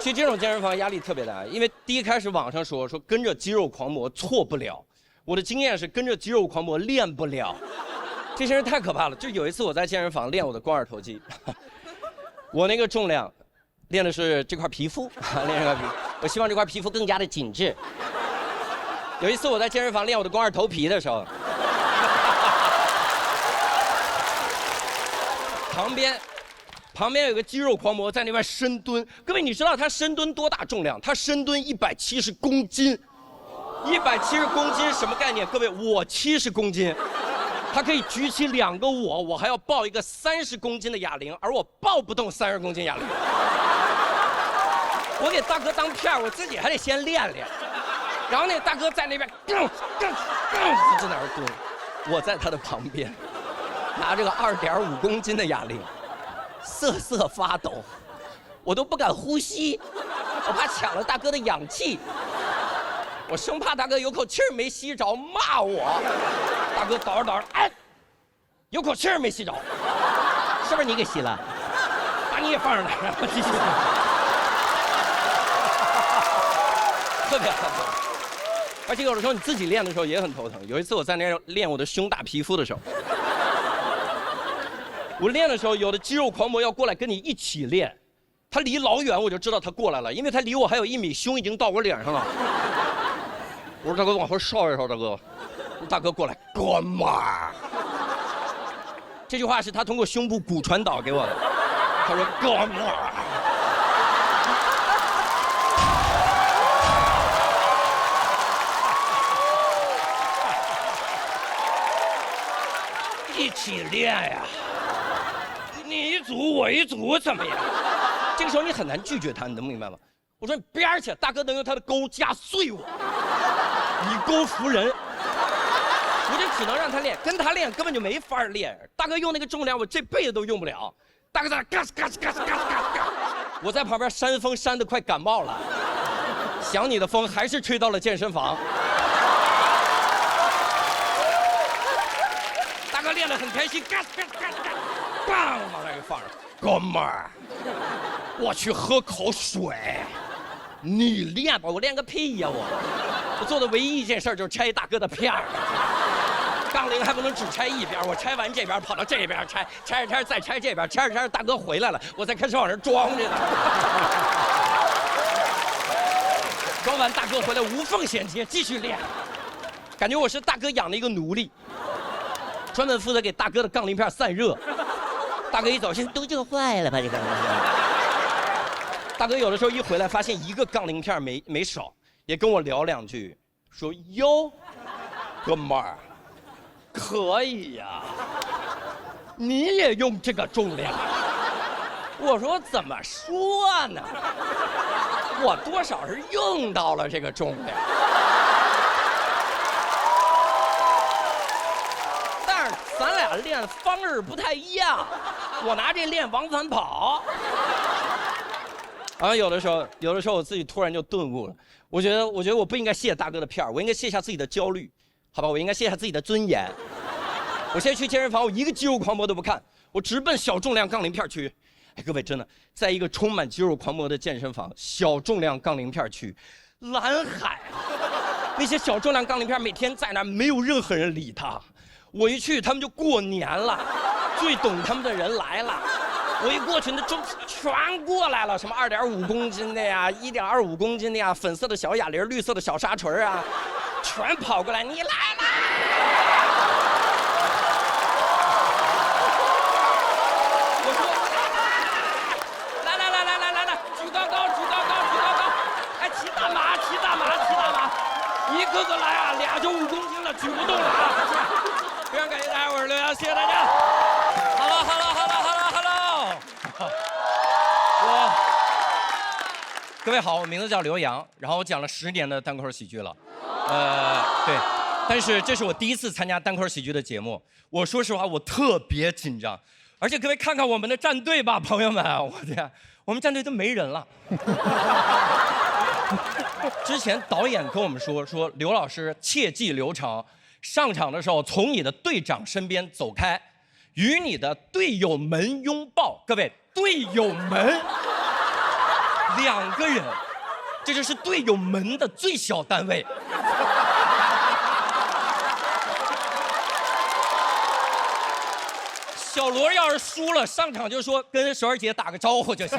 S3: 去这种健身房压力特别大，因为第一开始网上说跟着肌肉狂魔错不了，我的经验是跟着肌肉狂魔练不了，这些人太可怕了。就有一次我在健身房练我的肱二头肌，我那个重量练的是这块皮肤，练这块皮肤，我希望这块皮肤更加的紧致。有一次我在健身房练我的肱二头皮的时候，旁边有个肌肉狂魔在那边深蹲，各位你知道他深蹲多大重量？他深蹲170公斤， 170公斤什么概念？各位，我70公斤，他可以举起2个我还要抱一个30公斤的哑铃，而我抱不动30公斤哑铃。我给大哥当片儿，我自己还得先练练。然后那大哥在那边就在那儿蹲，我在他的旁边，拿这个2.5公斤的哑铃，瑟瑟发抖，我都不敢呼吸，我怕抢了大哥的氧气，我生怕大哥有口气儿没吸着骂我。大哥倒着倒着，哎，有口气儿没吸着，是不是你给吸了？把你也放上来，然后继续。特别头疼，而且有的时候你自己练的时候也很头疼。有一次我在那练我的胸大皮肤的时候，我练的时候，有的肌肉狂魔要过来跟你一起练，他离老远我就知道他过来了，因为他离我还有1米，胸已经到我脸上了。我说大哥往后稍一稍，大哥，大哥过来，哥们儿。这句话是他通过胸部骨传导给我的，他说哥们儿。一起练呀，你一组我一组怎么样？这个时候你很难拒绝他，你能明白吗？我说你边儿去，大哥能用他的钩夹碎我，以钩服人。我就只能让他练，跟他练根本就没法练。大哥用那个重量，我这辈子都用不了。大哥在那嘎吱嘎吱嘎吱嘎吱嘎吱，我在旁边扇风扇得快感冒了。想你的风还是吹到了健身房。大哥练得很开心，嘎吱嘎吱嘎吱嘎吱，棒往那一放上。哥们儿，我去喝口水。你练吧，我练个屁呀！我做的唯一一件事就是拆大哥的片儿。杠铃还不能只拆一边，我拆完这边跑到这边拆，拆着拆着再拆这边，拆着拆着大哥回来了，我再开始往这装着呢。装完大哥回来无缝衔接，继续练，感觉我是大哥养的一个奴隶，专门负责给大哥的杠铃片散热。大哥一走，现在都热坏了吧？这个。大哥有的时候一回来，发现一个杠铃片没少，也跟我聊两句，说哟，哥们儿。可以呀，你也用这个重量？我说怎么说呢？我多少是用到了这个重量，但是咱俩练方式不太一样，我拿这练往返跑。有的时候我自己突然就顿悟了，我觉得我不应该卸大哥的片儿，我应该卸下自己的焦虑。好吧，我应该卸下自己的尊严。我现在去健身房，我一个肌肉狂魔都不看，我直奔小重量杠铃片区。哎，各位真的，在一个充满肌肉狂魔的健身房，小重量杠铃片区，蓝海，那些小重量杠铃片每天在那儿，没有任何人理他。我一去，他们就过年了，最懂他们的人来了。我一过去，那就全过来了，什么2.5公斤的呀，1.25公斤的呀，粉色的小哑铃，绿色的小沙锤啊。全跑过来，你来啦！我说来，举高高，哎，骑大马，一个个来啊，2就5公斤了，举不动了啊！非常感谢大家，我是刘洋，谢谢大家。Hello。各位好，我名字叫刘洋，然后我讲了10年的单口喜剧了。对，但是这是我第一次参加单口喜剧的节目。我说实话，我特别紧张，而且各位看看我们的战队吧，朋友们，我天，我们战队都没人了。之前导演跟我们说刘老师切记流程，上场的时候从你的队长身边走开，与你的队友们拥抱。各位，队友们2个人。这就是队友们的最小单位。小罗要是输了，上场就说跟蛇儿姐打个招呼就行。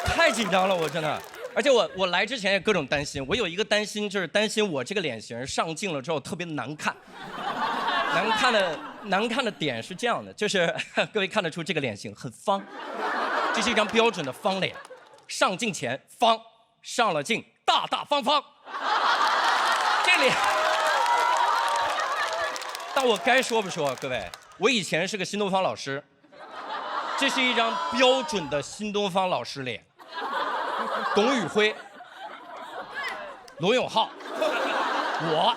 S3: 太紧张了，我真的。而且我来之前也各种担心，我有一个担心就是担心我这个脸型上镜了之后特别难看。难看的点是这样的，就是各位看得出这个脸型很方。这是一张标准的方脸，上镜前方，上了镜大大方方。这里，但我该说不说，各位，我以前是个新东方老师，这是一张标准的新东方老师脸。董宇辉、罗永浩，我。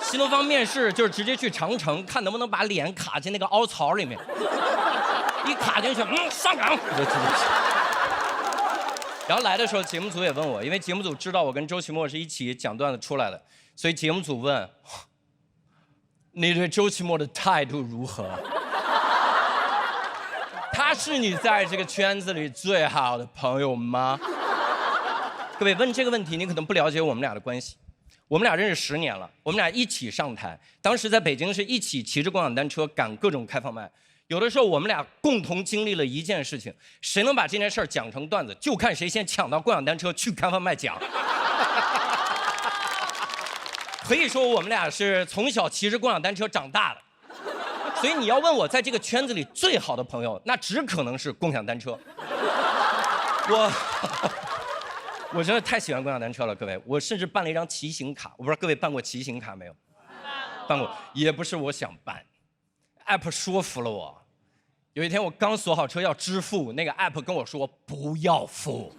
S3: 新东方面试就是直接去长城，看能不能把脸卡进那个凹槽里面。一卡进去，上岗。然后来的时候，节目组也问我，因为节目组知道我跟周奇墨是一起讲段子出来的，所以节目组问你对周奇墨的态度如何？他是你在这个圈子里最好的朋友吗？各位问这个问题，你可能不了解我们俩的关系。我们俩认识10年了，我们俩一起上台，当时在北京是一起骑着共享单车赶各种开放麦。有的时候我们俩共同经历了一件事情，谁能把这件事儿讲成段子，就看谁先抢到共享单车去开放麦讲。可以说我们俩是从小骑着共享单车长大的，所以你要问我在这个圈子里最好的朋友，那只可能是共享单车。我真的太喜欢共享单车了，各位，我甚至办了一张骑行卡，我不知道各位办过骑行卡没有？办过，也不是我想办 ，app 说服了我。有一天我刚锁好车要支付，那个 app 跟我说不要付，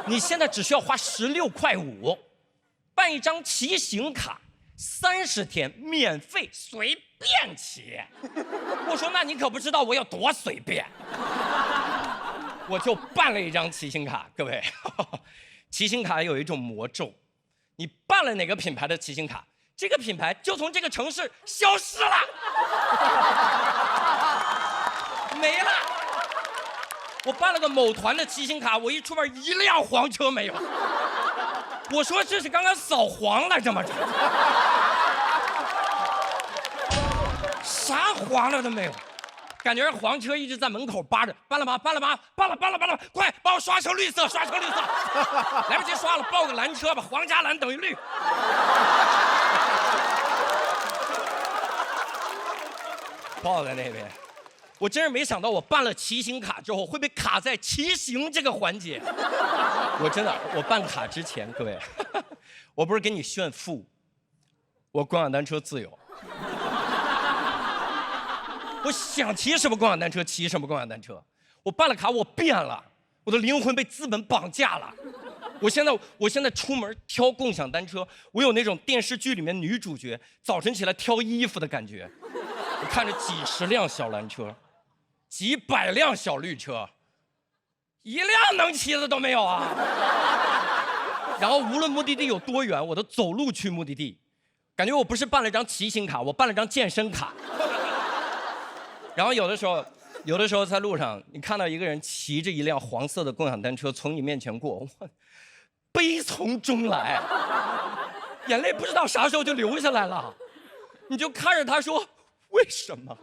S3: 你现在只需要花16.5块，办一张骑行卡，30天免费随便骑。我说那你可不知道我有多随便。我就办了一张骑行卡，各位，骑行卡有一种魔咒，你办了哪个品牌的骑行卡，这个品牌就从这个城市消失了，没了。我办了个某团的骑行卡，我一出门一辆黄车没有，我说这是刚刚扫黄了，这么着，啥黄了都没有。感觉黄车一直在门口扒着，搬了吗？搬了吗？搬了，快帮我刷成绿色，刷成绿色，来不及刷了，报个蓝车吧，黄加蓝等于绿。报在那边，我真是没想到，我办了骑行卡之后会被卡在骑行这个环节。我办卡之前，各位，我不是给你炫富，我共享单车自由。我想骑什么共享单车骑什么共享单车，我办了卡我变了，我的灵魂被资本绑架了。我现在出门挑共享单车，我有那种电视剧里面女主角早晨起来挑衣服的感觉。我看着几十辆小蓝车，几百辆小绿车，一辆能骑的都没有啊。然后无论目的地有多远，我都走路去目的地，感觉我不是办了张骑行卡，我办了张健身卡。然后有的时候在路上，你看到一个人骑着一辆黄色的共享单车从你面前过，我悲从中来，眼泪不知道啥时候就流下来了。你就看着他说：“为什么？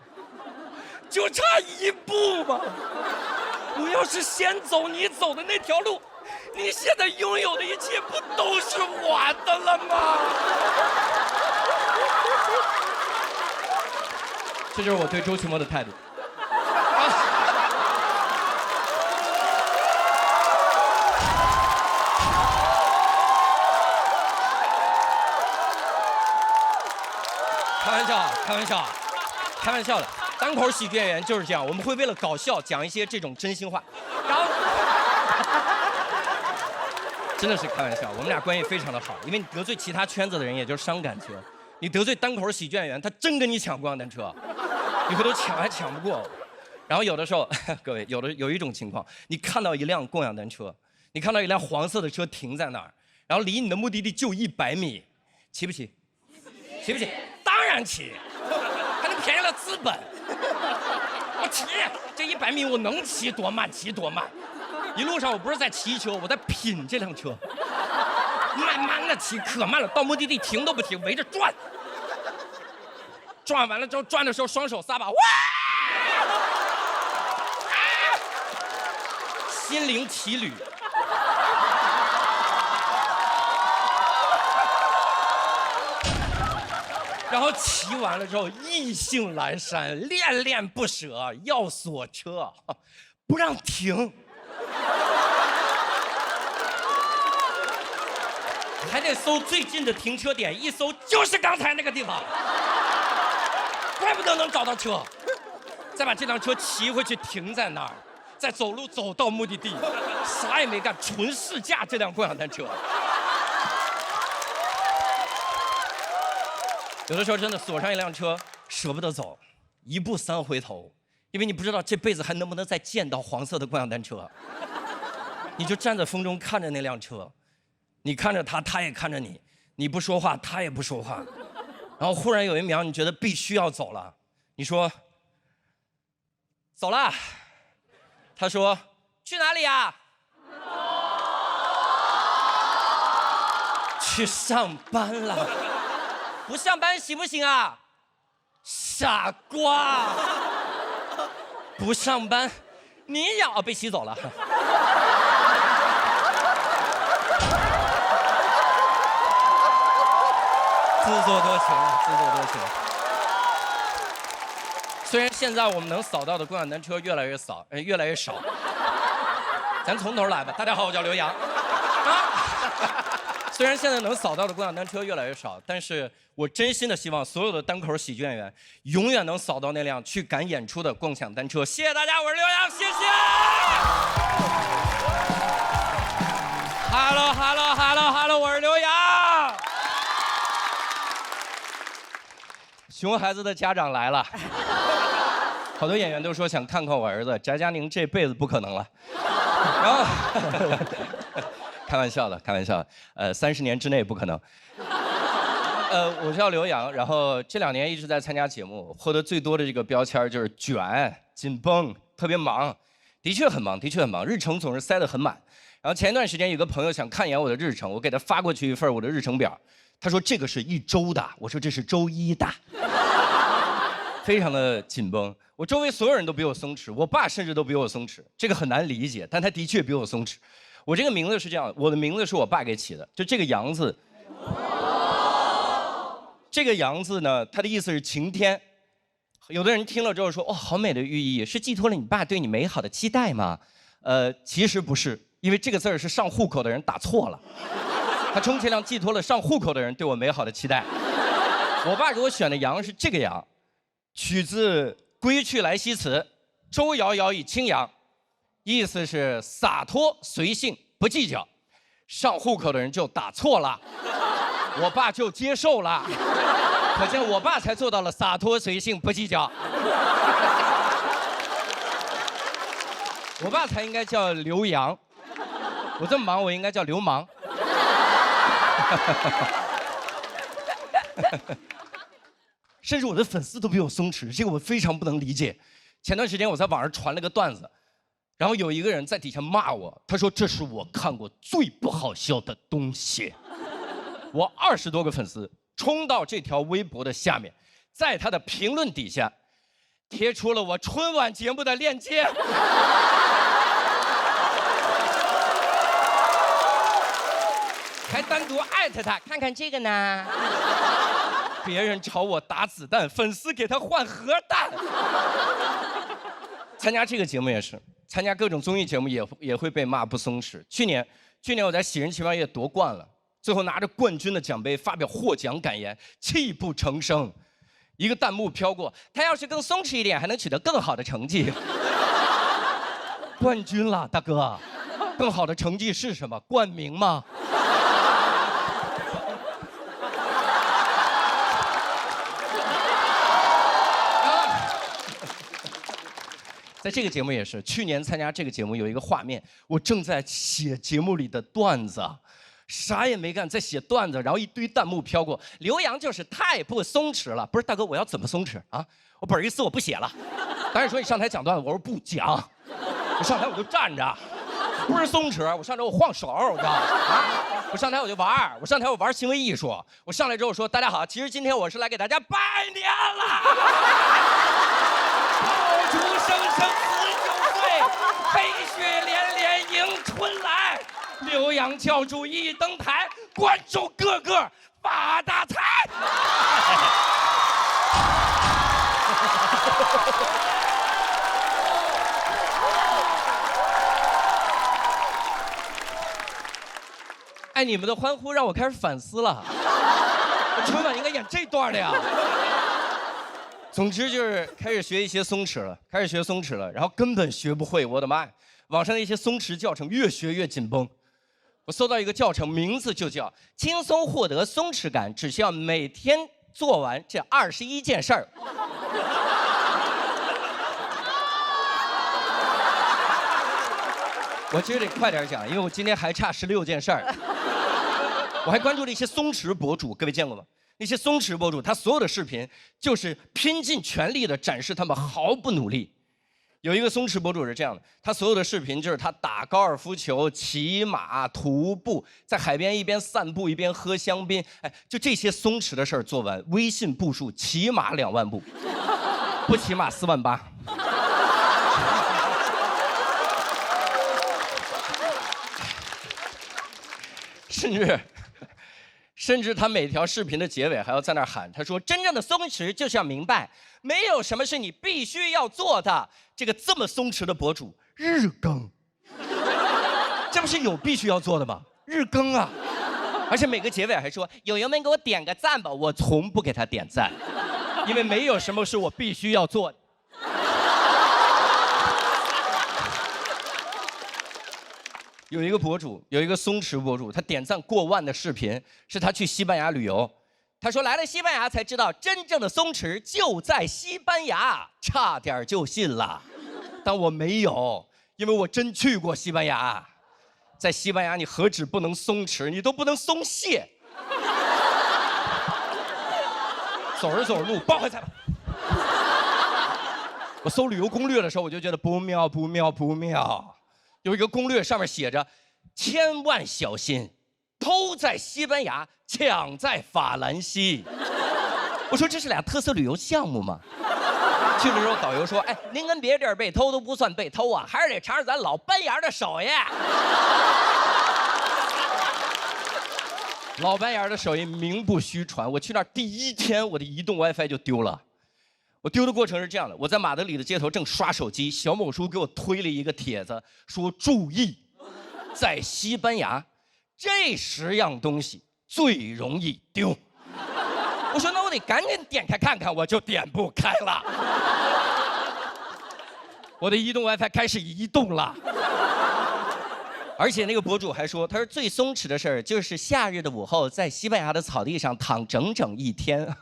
S3: 就差一步吗？我要是先走你走的那条路，你现在拥有的一切不都是我的了吗？”这就是我对周奇墨的态度。开玩笑的。单口喜剧演员就是这样，我们会为了搞笑讲一些这种真心话，然后真的是开玩笑。我们俩关系非常的好，因为你得罪其他圈子的人也就是伤感情。你得罪单口喜剧演员，他真跟你抢共享单车，你回头抢还抢不过。然后有的时候，各位有一种情况，你看到一辆共享单车，你看到一辆黄色的车停在那儿，然后离你的目的地就100米，骑不骑？骑不骑？当然骑，还能便宜了资本。我骑，这100米我能骑多慢骑多慢。一路上我不是在骑车，我在品这辆车。慢慢的骑，可慢了，到目的地停都不停，围着转。转完了之后，转的时候双手撒把，哇！心灵奇旅。然后骑完了之后，意兴阑珊，恋恋不舍，要锁车，不让停。还得搜最近的停车点，一搜就是刚才那个地方，怪不得能找到车。再把这辆车骑回去停在那儿，再走路走到目的地，啥也没干，纯试驾这辆共享单车。有的时候真的锁上一辆车，舍不得走，一步三回头，因为你不知道这辈子还能不能再见到黄色的共享单车。你就站在风中看着那辆车，你看着他，他也看着你，你不说话，他也不说话，然后忽然有一秒你觉得必须要走了，你说走了，他说去哪里呀？去上班了。不上班行不行啊？傻瓜！不上班，你也要被吸走了。自作多情了，自作多情。虽然现在我们能扫到的共享单车越来越少，越来越少。咱从头来吧。大家好，我叫刘洋。虽然现在能扫到的共享单车越来越少，但是我真心的希望所有的单口喜剧演员永远能扫到那辆去赶演出的共享单车。谢谢大家，我是刘洋，谢谢。Hello， 我是刘洋。熊孩子的家长来了，好多演员都说想看看我儿子，翟佳宁这辈子不可能了。然后，开玩笑的，30年之内不可能。我叫刘洋，然后这2年一直在参加节目，获得最多的这个标签就是卷、紧绷、特别忙，的确很忙，日程总是塞得很满。然后前一段时间有个朋友想看一眼我的日程，我给他发过去一份我的日程表，他说这个是1周的，我说这是周1的，非常的紧绷。我周围所有人都比我松弛，我爸甚至都比我松弛，这个很难理解，但他的确比我松弛。我这个名字是这样，我的名字是我爸给起的，就这个洋字。这个洋字呢，它的意思是晴天。有的人听了之后说，哦，好美的寓意，是寄托了你爸对你美好的期待吗？其实不是，因为这个字是上户口的人打错了，他充其量寄托了上户口的人对我美好的期待。我爸给我选的洋是这个洋，取自《归去来兮辞》，周遥遥以轻扬，意思是洒脱随性不计较。上户口的人就打错了，我爸就接受了，可见我爸才做到了洒脱随性不计较。我爸才应该叫刘洋，我这么忙，我应该叫流氓。甚至我的粉丝都比我松弛，这个我非常不能理解。前段时间我在网上传了个段子，然后有一个人在底下骂我，他说这是我看过最不好笑的东西。我20多个粉丝冲到这条微博的下面，在他的评论底下贴出了我春晚节目的链接。还单独艾特他，看看这个呢。别人朝我打子弹，粉丝给他换核弹。参加这个节目也是，参加各种综艺节目也会被骂不松弛。去年我在《喜人奇妙夜》夺冠了，最后拿着冠军的奖杯发表获奖感言，泣不成声。一个弹幕飘过，他要是更松弛一点，还能取得更好的成绩。冠军了，大哥，更好的成绩是什么？冠名吗？在这个节目也是，去年参加这个节目有一个画面，我正在写节目里的段子，啥也没干，在写段子，然后一堆弹幕飘过，刘洋就是太不松弛了。不是大哥，我要怎么松弛啊？我本意思我不写了。导演说你上台讲段子，我说不讲，我上台我就站着，不是松弛，我上台我晃手，我知道啊，我上台我就玩，我上台我玩行为艺术，我上来之后说大家好，其实今天我是来给大家拜年了。爆竹声声辞旧岁，飞雪连连迎春来。刘洋教主一登台，观众个个发大财。
S1: 哎，你们的欢呼让我开始反思了，我春晚应该演这段的呀。总之就是开始学一些松弛了，开始学松弛了，然后根本学不会，我的妈呀！网上的一些松弛教程越学越紧绷。我搜到一个教程，名字就叫“轻松获得松弛感，只需要每天做完这21件事儿”。我其实得快点讲，因为我今天还差16件事儿。我还关注了一些松弛博主，各位见过吗？那些松弛博主，他所有的视频就是拼尽全力的展示他们毫不努力。有一个松弛博主是这样的，他所有的视频就是他打高尔夫球、骑马、徒步，在海边一边散步一边喝香槟，哎，就这些松弛的事儿做完，微信步数起码2万步，不起码4万8。甚至他每条视频的结尾还要在那儿喊，他说：“真正的松弛就是要明白，没有什么是你必须要做的。”这么松弛的博主日更，这不是有必须要做的吗？日更啊！而且每个结尾还说：“友友们给我点个赞吧。”我从不给他点赞，因为没有什么是我必须要做的。有一个博主，有一个松弛博主，他点赞过万的视频是他去西班牙旅游。他说来了西班牙才知道真正的松弛就在西班牙，差点就信了。但我没有，因为我真去过西班牙。在西班牙你何止不能松弛，你都不能松懈。走着走着路，抱回来吧。我搜旅游攻略的时候，我就觉得不妙不妙不妙。有一个攻略上面写着，千万小心，偷在西班牙，抢在法兰西。我说这是俩特色旅游项目吗？去的时候导游说，哎，您跟别地儿被偷都不算被偷啊，还是得尝尝咱老班牙的手艺。老班牙的手艺名不虚传，我去那儿第1天，我的移动 WiFi 就丢了。我丢的过程是这样的，我在马德里的街头正刷手机，小某书给我推了一个帖子，说注意，在西班牙，这10样东西最容易丢。我说那我得赶紧点开看看，我就点不开了。我的移动 WiFi 开始移动了。而且那个博主还说，他说最松弛的事儿就是夏日的午后，在西班牙的草地上躺整整1天。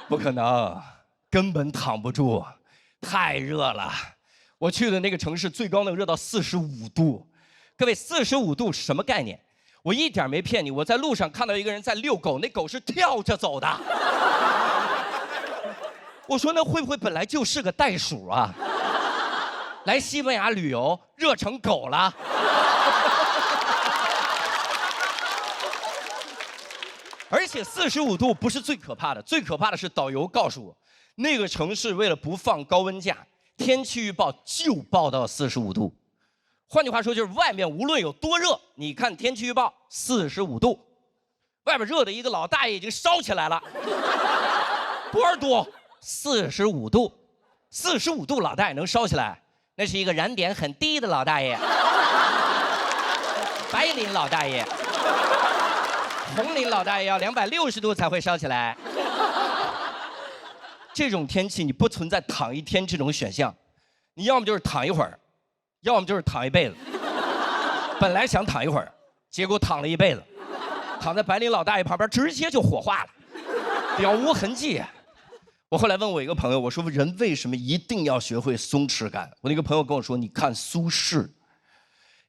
S1: 不可能。根本躺不住，太热了。我去的那个城市最高能热到45度，各位45度是什么概念？我一点没骗你，我在路上看到一个人在遛狗，那狗是跳着走的。我说那会不会本来就是个袋鼠啊？来西班牙旅游热成狗了。而且45度不是最可怕的，最可怕的是导游告诉我，那个城市为了不放高温假，天气预报就报到45度。换句话说，就是外面无论有多热，你看天气预报45度，外边热的一个老大爷已经烧起来了。多少度？45度。45度老大爷能烧起来，那是一个燃点很低的老大爷。白领老大爷。红领老大爷要260度才会烧起来。这种天气你不存在躺1天这种选项，你要么就是躺一会儿，要么就是躺一辈子。本来想躺一会儿，结果躺了一辈子，躺在白领老大爷旁边，直接就火化了，了无痕迹。我后来问我一个朋友，我说人为什么一定要学会松弛感？我那个朋友跟我说，你看苏轼，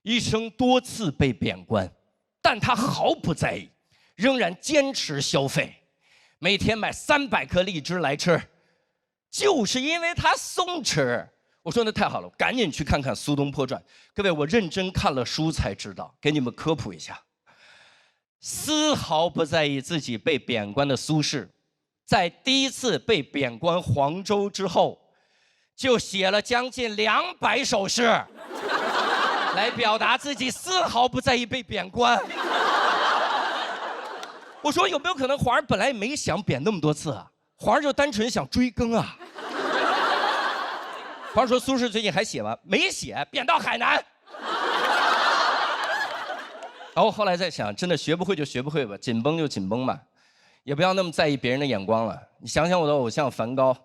S1: 一生多次被贬官，但他毫不在意，仍然坚持消费，每天买300颗荔枝来吃，就是因为他松弛。我说那太好了，赶紧去看看《苏东坡传》。各位，我认真看了书才知道，给你们科普一下。丝毫不在意自己被贬官的苏轼，在第一次被贬官黄州之后，就写了将近200首诗，来表达自己丝毫不在意被贬官。我说有没有可能皇上本来也没想贬那么多次啊，皇上就单纯想追更啊？皇上说苏轼最近还写吗？没写，贬到海南。然后后来在想，真的学不会就学不会吧，紧绷就紧绷吧，也不要那么在意别人的眼光了。你想想我的偶像梵高，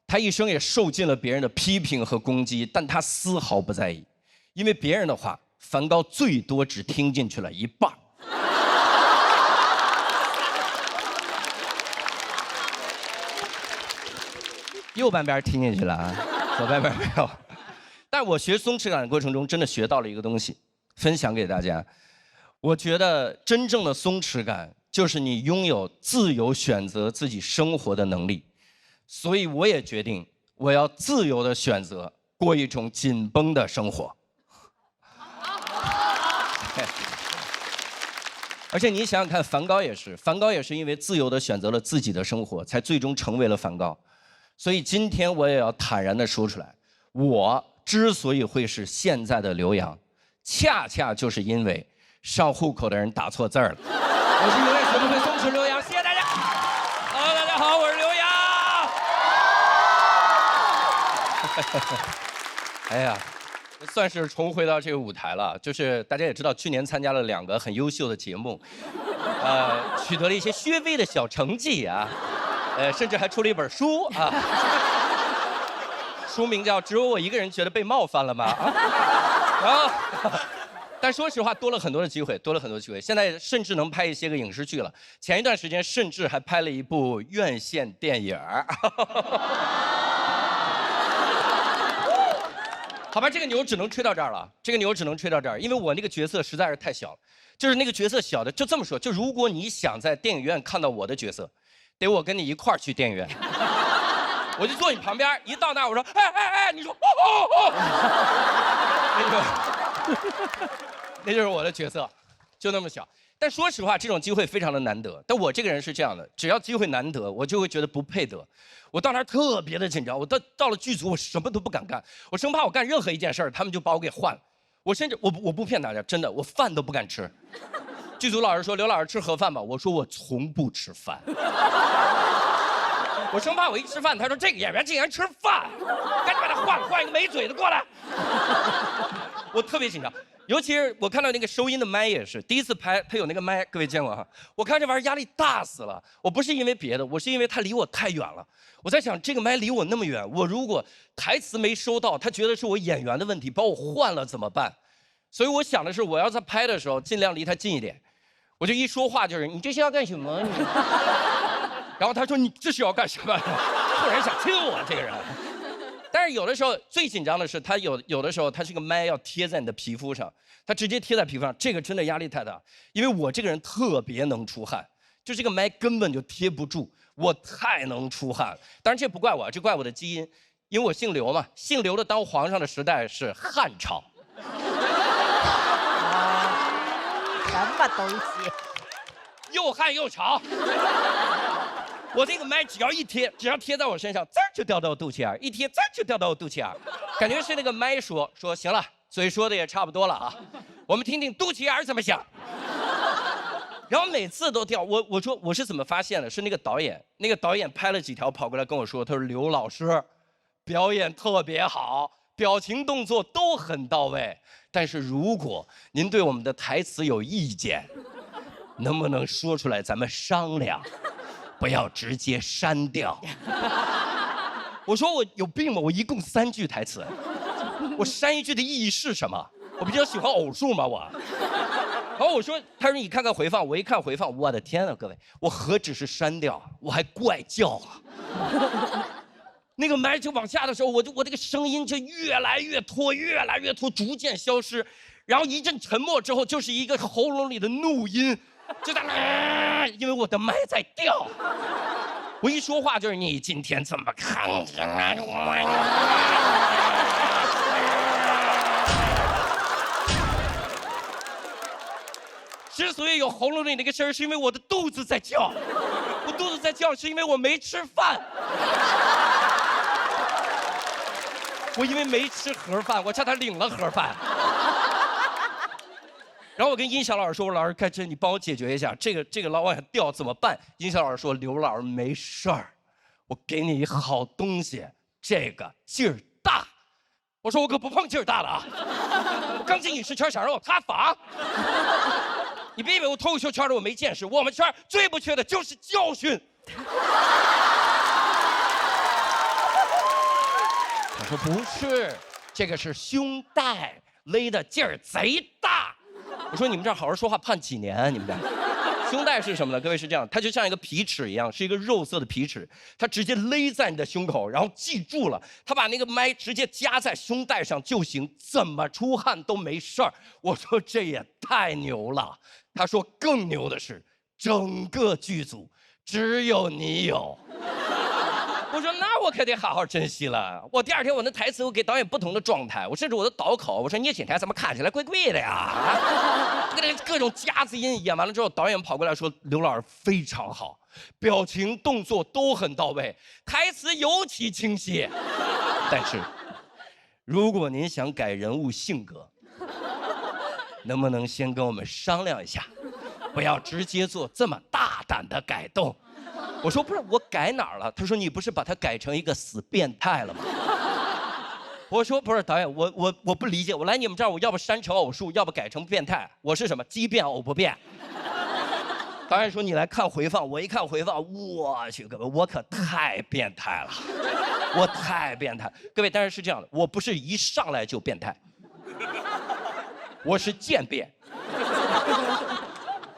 S1: 他一生也受尽了别人的批评和攻击，但他丝毫不在意，因为别人的话，梵高最多只听进去了一半。右半边听进去了啊，左半边没有。但我学松弛感的过程中，真的学到了一个东西，分享给大家。我觉得真正的松弛感，就是你拥有自由选择自己生活的能力。所以我也决定，我要自由的选择过一种紧绷的生活。而且你想想看，梵高也是因为自由的选择了自己的生活，才最终成为了梵高。所以今天我也要坦然地说出来，我之所以会是现在的刘洋，恰恰就是因为上户口的人打错字儿了。我是永远学不会松弛刘洋，谢谢大家。Hello， 大家好，我是刘洋。哎呀，算是重回到这个舞台了。就是大家也知道，去年参加了2个很优秀的节目，取得了一些略微的小成绩啊。甚至还出了一本书啊，书名叫《只有我一个人觉得被冒犯了吗》啊，然后，但说实话，多了很多的机会，现在甚至能拍一些个影视剧了。前一段时间甚至还拍了一部院线电影好吧，这个牛只能吹到这儿了，因为我那个角色实在是太小了，就是那个角色小的，就这么说，就如果你想在电影院看到我的角色。得我跟你一块儿去电影院，我就坐你旁边，一到那我说，哎，你说那就是我的角色，就那么小。但说实话，这种机会非常的难得。但我这个人是这样的，只要机会难得，我就会觉得不配得。我到那儿特别的紧张，我到了剧组，我什么都不敢干，我生怕我干任何一件事他们就把我给换了。我甚至我不骗大家，真的，我饭都不敢吃。剧组老师说：“刘老师吃盒饭吧。”我说：“我从不吃饭。”我生怕我一吃饭，他说：“这个演员竟然吃饭，赶紧把他换一个没嘴的过来。”我特别紧张，尤其是我看到那个收音的麦也是，第一次拍他有那个麦，各位见过哈？我看这玩意儿压力大死了。我不是因为别的，我是因为他离我太远了。我在想，这个麦离我那么远，我如果台词没收到，他觉得是我演员的问题，把我换了怎么办？所以我想的是，我要在拍的时候尽量离他近一点。我就一说话就是你这是要干什么？然后他说你这是要干什么？突然想亲我这个人。但是有的时候最紧张的是他有的时候他这个麦要贴在你的皮肤上，他直接贴在皮肤上，这个真的压力太大。因为我这个人特别能出汗，就这个麦根本就贴不住，我太能出汗了。当然这不怪我，这怪我的基因，因为我姓刘嘛，姓刘的当皇上的时代是汉朝。
S4: 什么东西？
S1: 又汗又潮。我这个麦只要贴在我身上，滋儿就掉到我肚脐眼，一贴滋儿就掉到我肚脐眼，感觉是那个麦说行了，嘴说的也差不多了啊，我们听听肚脐眼怎么想。然后每次都掉，我说我是怎么发现的？是那个导演拍了几条跑过来跟我说，他说刘老师，表演特别好，表情动作都很到位，但是如果您对我们的台词有意见，能不能说出来咱们商量，不要直接删掉。我说我有病吗？我一共3句台词，我删1句的意义是什么？我比较喜欢偶数吗我？然后我说，他说你看看回放，我一看回放，我的天啊，各位，我何止是删掉，我还怪叫啊。那个麦就往下的时候，我这个声音就越来越拖，逐渐消失，然后一阵沉默之后，就是一个喉咙里的怒音，就在因为我的麦在掉。我一说话就是你今天怎么看着之所以有喉咙里那个声儿，是因为我的肚子在叫。我肚子在叫，是因为我没吃饭。我因为没吃盒饭，我叫他领了盒饭。然后我跟音响老师说：“我说老师，该真你帮我解决一下，这个老往下掉怎么办？”音响老师说：“刘老师没事儿，我给你一好东西，这个劲儿大。”我说：“我可不碰劲儿大的啊！我刚进影视圈，想让我塌房。”
S3: 你别以为我脱口秀圈的我没见识，我们圈最不缺的就是教训。他说不是，这个是胸带勒的劲儿贼大。我说你们这儿好好说话，判几年啊？你们这儿？胸带是什么呢？各位是这样，它就像一个皮尺一样，是一个肉色的皮尺，它直接勒在你的胸口，然后记住了，它把那个麦直接夹在胸带上就行，怎么出汗都没事儿。我说这也太牛了。他说更牛的是，整个剧组只有你有。我说那我可得好好珍惜了。我第二天我那台词我给导演不同的状态，我甚至我都倒口，我说你今天怎么看起来怪怪的呀？各种夹子音演完了之后，导演跑过来说刘老师非常好，表情动作都很到位，台词尤其清晰。但是如果您想改人物性格，能不能先跟我们商量一下，不要直接做这么大胆的改动？我说不是，我改哪儿了？他说你不是把他改成一个死变态了吗？我说不是导演，我不理解，我来你们这儿我要不删成偶数，要不改成变态，我是什么奇变偶不变？导演说你来看回放，我一看回放，我去各位，我可太变态了，我太变态。各位，但是是这样的，我不是一上来就变态，我是渐变。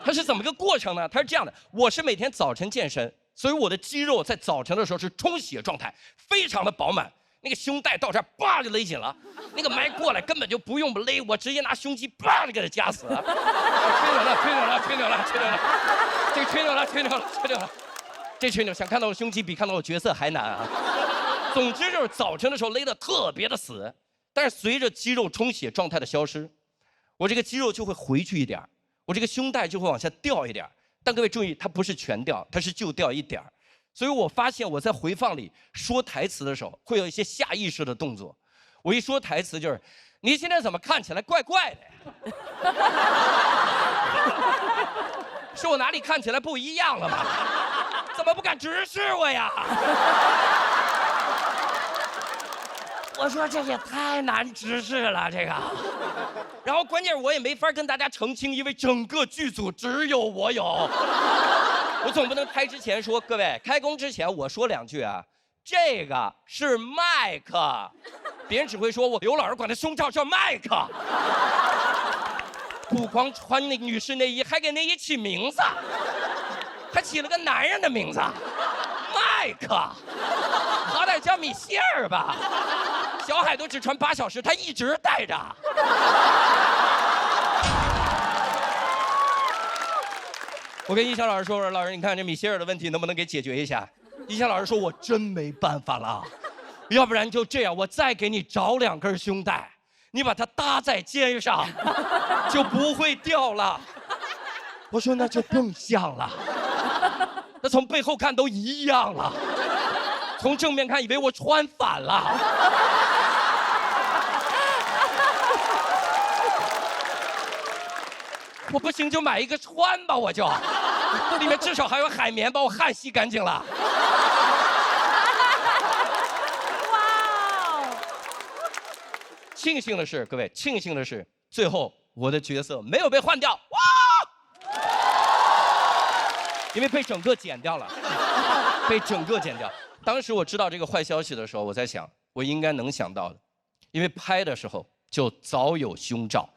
S3: 它是怎么个过程呢？它是这样的，我是每天早晨健身，所以我的肌肉在早晨的时候是充血状态，非常的饱满。那个胸带到这儿，叭就勒紧了，那个麦过来根本就不用勒，我直接拿胸肌叭就给它夹死了。吹牛了，吹牛了，吹牛了，吹牛了，这个吹牛了，吹牛了，吹牛了，这吹牛想看到我胸肌比看到我角色还难啊。总之就是早晨的时候勒得特别的死，但是随着肌肉充血状态的消失，我这个肌肉就会回去一点，我这个胸带就会往下掉一点。但各位注意，它不是全掉，它是就掉一点。所以我发现我在回放里说台词的时候，会有一些下意识的动作。我一说台词就是“你现在怎么看起来怪怪的呀？”是我哪里看起来不一样了吗？怎么不敢直视我呀？我说这也太难直视了，这个。然后关键我也没法跟大家澄清，因为整个剧组只有我有。我总不能开之前说，各位开工之前我说两句啊，这个是麦克，别人只会说我刘老师管他胸罩叫麦克，不光穿那女士内衣，还给内衣起名字，还起了个男人的名字，麦克，好歹叫米歇尔吧。小海都只穿8小时，他一直带着。我跟一翔老师说：“老师，你看这米歇尔的问题能不能给解决一下？”一翔老师说：“我真没办法了，要不然就这样，我再给你找2根胸带，你把它搭在肩上，就不会掉了。”我说：“那就更像了，那从背后看都一样了，从正面看以为我穿反了。”我不行就买一个穿吧，我就，里面至少还有海绵把我汗吸干净了。哇！庆幸的是，各位，庆幸的是，最后我的角色没有被换掉。哇！因为被整个剪掉了，被整个剪掉。当时我知道这个坏消息的时候，我在想，我应该能想到的，因为拍的时候就早有胸罩。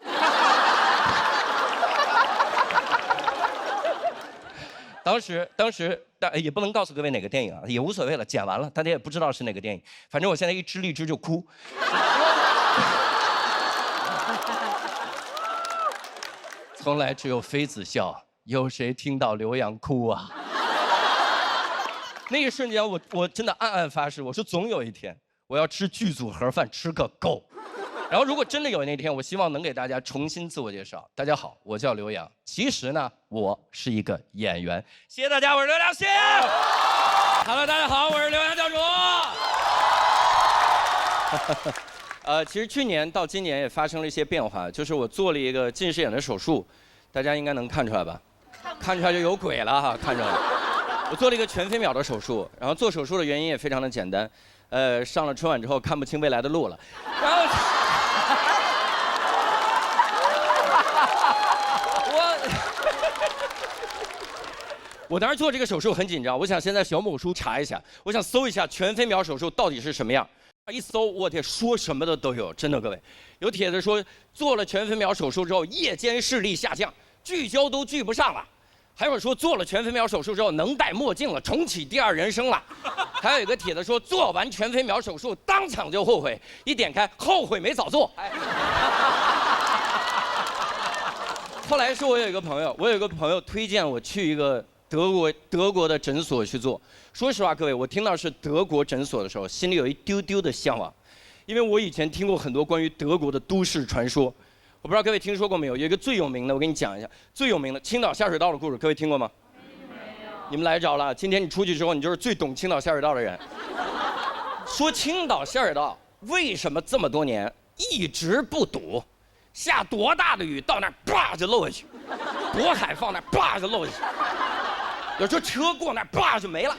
S3: 当时，但也不能告诉各位哪个电影啊，也无所谓了，剪完了，大家也不知道是哪个电影。反正我现在一支荔枝就哭。从来只有妃子笑，有谁听到刘洋哭啊？那一瞬间，我真的暗暗发誓，我说总有一天我要吃剧组盒饭吃个够。然后如果真的有那天，我希望能给大家重新自我介绍。大家好，我叫刘洋，其实呢，我是一个演员。谢谢大家，我是刘洋，谢谢。Hello， 大家好，我是刘洋教主。其实去年到今年也发生了一些变化，就是我做了一个近视眼的手术，大家应该能看出来吧？看出来就有鬼了哈，看出来。我做了一个全飞秒的手术，然后做手术的原因也非常的简单，上了春晚之后看不清未来的路了，然后。我当时做这个手术很紧张，我想先在小某书查一下，我想搜一下全飞秒手术到底是什么样。一搜，我天，说什么的都有，真的各位。有帖子说做了全飞秒手术之后，夜间视力下降，聚焦都聚不上了。还有说做了全飞秒手术之后能戴墨镜了，重启第二人生了。还有一个帖子说做完全飞秒手术当场就后悔，一点开后悔没早做。后来是我有一个朋友推荐我去一个德国的诊所去做。说实话，各位，我听到是德国诊所的时候，心里有一丢丢的向往，因为我以前听过很多关于德国的都市传说。我不知道各位听说过没有？有一个最有名的，我给你讲一下，最有名的青岛下水道的故事，各位听过吗？没有。你们来着了，今天你出去之后，你就是最懂青岛下水道的人。说青岛下水道为什么这么多年一直不堵？下多大的雨到那儿叭就漏下去，渤海放那儿叭就漏下去，有时候车过那儿叭就没了。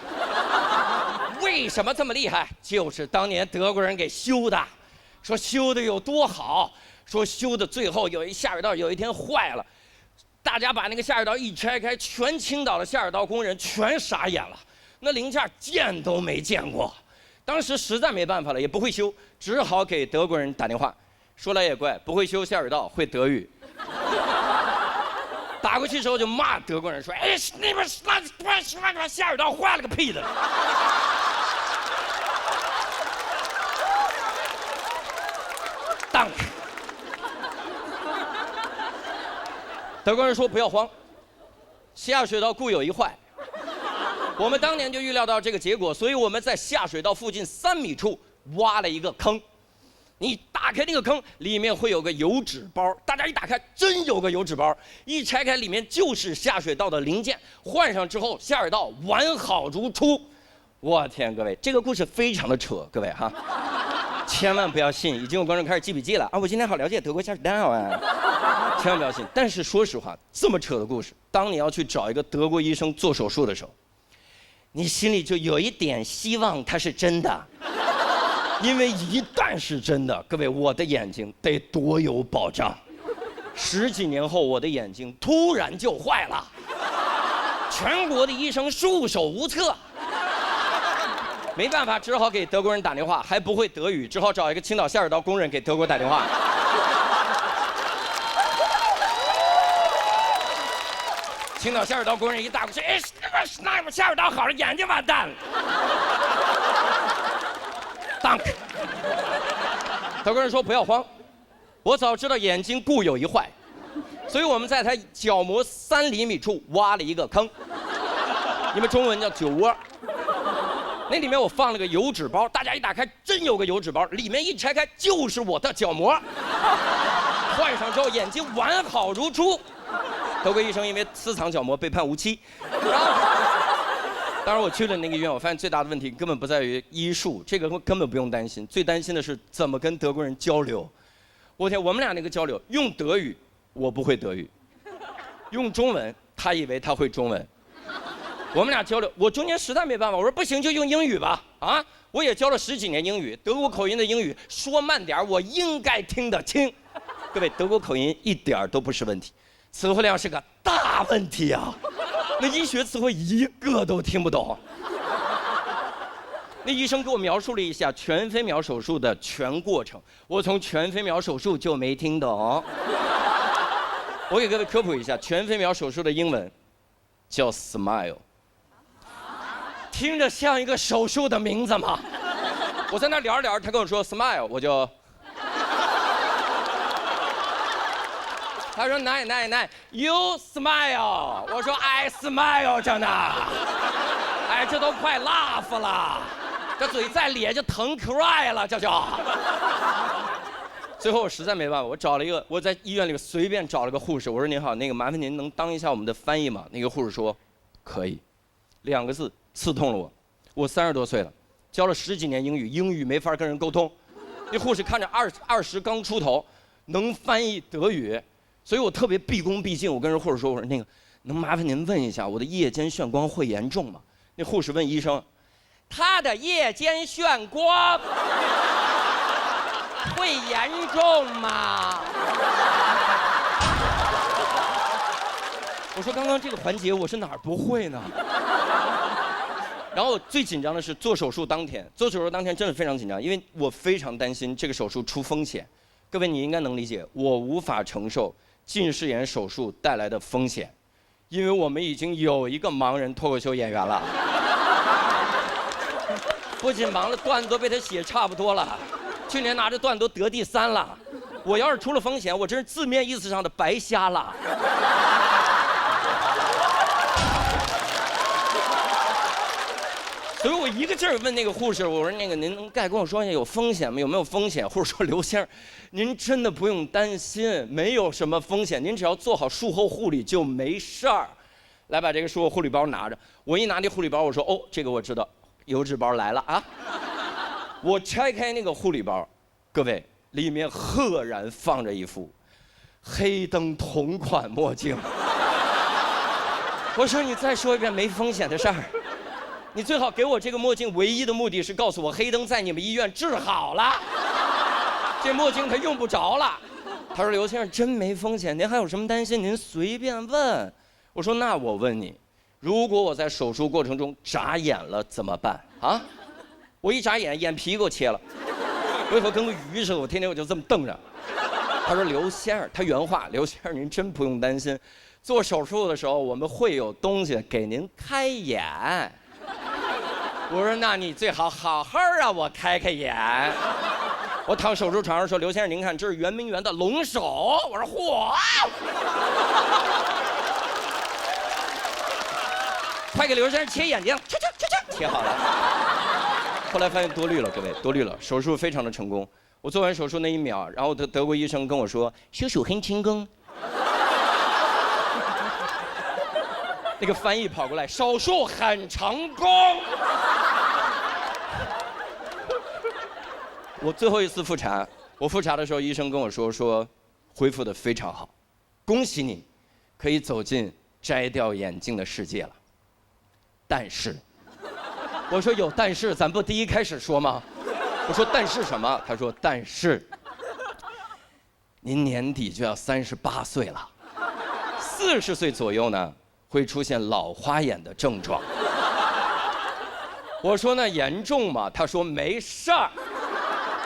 S3: 为什么这么厉害？就是当年德国人给修的，说修的有多好，说修的最后有一下水道有一天坏了，大家把那个下水道一拆开，全青岛的下水道工人全傻眼了，那零件见都没见过。当时实在没办法了，也不会修，只好给德国人打电话。说来也怪，不会修下水道，会德语。打过去之后就骂德国人说：“哎，你们那下水道坏了个屁的！”当。德国人说：“不要慌，下水道固有一坏。”我们当年就预料到这个结果，所以我们在下水道附近3米处挖了一个坑。你打开那个坑，里面会有个油纸包，大家一打开，真有个油纸包，一拆开里面就是下水道的零件，换上之后下水道完好如初。我天，各位，这个故事非常的扯，各位哈，千万不要信。已经有观众开始记笔记了啊！我今天好了解德国下水道啊，千万不要信。但是说实话，这么扯的故事，当你要去找一个德国医生做手术的时候，你心里就有一点希望它是真的。因为一旦是真的，各位，我的眼睛得多有保障。10几年后，我的眼睛突然就坏了，全国的医生束手无策，没办法，只好给德国人打电话，还不会德语，只好找一个青岛下水道工人给德国打电话。青岛下水道工人一打过去，哎，那下水道好了，眼睛完蛋了。Dank。德国人说：“不要慌，我早知道眼睛固有一坏，所以我们在他角膜3厘米处挖了一个坑，你们中文叫酒窝。那里面我放了个油纸包，大家一打开，真有个油纸包，里面一拆开就是我的角膜。换上之后，眼睛完好如初。德国医生因为私藏角膜被判无期。当然我去了那个医院，我发现最大的问题根本不在于医术，这个根本不用担心，最担心的是怎么跟德国人交流。我天，我们俩那个交流，用德语我不会德语，用中文他以为他会中文，我们俩交流，我中间实在没办法，我说不行就用英语吧，啊，我也教了10几年英语，德国口音的英语，说慢点我应该听得清。各位，德国口音一点都不是问题，词汇量是个大问题啊。那医学词汇一个都听不懂。那医生给我描述了一下全飞秒手术的全过程，我从全飞秒手术就没听懂。我给各位科普一下，全飞秒手术的英文叫 Smile， 听着像一个手术的名字吗？我在那聊着聊着，他跟我说 Smile， 我就。他说奶 ，You smile， 我说 I smile 着呢，哎，这都快 laugh 了，这嘴再咧就疼 cry 了，这就。最后我实在没办法，我在医院里随便找了个护士，我说您好，那个麻烦您能当一下我们的翻译吗？那个护士说，可以，2个字刺痛了我，我30多岁了，教了10几年英语，英语没法跟人沟通，那护士看着20刚出头，能翻译德语。所以我特别毕恭毕敬，我跟人护士说：“我说那个，能麻烦您问一下，我的夜间眩光会严重吗？”那护士问医生：“他的夜间眩光会严重吗？”我说刚刚这个环节我是哪儿不会呢？然后最紧张的是做手术当天，做手术当天真的非常紧张，因为我非常担心这个手术出风险。各位你应该能理解，我无法承受近视眼手术带来的风险，因为我们已经有一个盲人脱口秀演员了，不仅盲了，段子都被他写差不多了，去年拿着段子都得第3了。我要是出了风险，我真是字面意思上的白瞎了。所以我一个劲儿问那个护士，我说那个您能再跟我说一下有风险吗？有没有风险？护士说刘先生，您真的不用担心，没有什么风险，您只要做好术后护理就没事儿。来把这个术后护理包拿着，我一拿那护理包，我说哦，这个我知道，油纸包来了啊。我拆开那个护理包，各位，里面赫然放着一副黑灯同款墨镜。我说你再说一遍没风险的事儿。你最好给我这个墨镜，唯一的目的是告诉我黑灯在你们医院治好了，这墨镜它用不着了。他说刘先生真没风险，您还有什么担心您随便问。我说那我问你，如果我在手术过程中眨眼了怎么办啊？我一眨眼，眼皮给我切了，我以后跟个鱼似的，我天天我就这么瞪着。他说刘先生，他原话，刘先生您真不用担心，做手术的时候我们会有东西给您开眼。我说那你最好好好让我开开眼。我躺手术床上说刘先生您看这是圆明园的龙首。我说嚯，快给刘先生切眼睛，切好了。后来发现多虑了，各位多虑了，手术非常的成功。我做完手术那1秒，然后德国医生跟我说手术很成功。那个翻译跑过来，手术很成功。我最后一次复查，我复查的时候，医生跟我说恢复得非常好，恭喜你，可以走进摘掉眼镜的世界了。但是，我说有但是，咱不第一开始说吗？我说但是什么？他说但是，您年底就要38岁了，40岁左右呢会出现老花眼的症状。我说那严重吗？他说没事儿。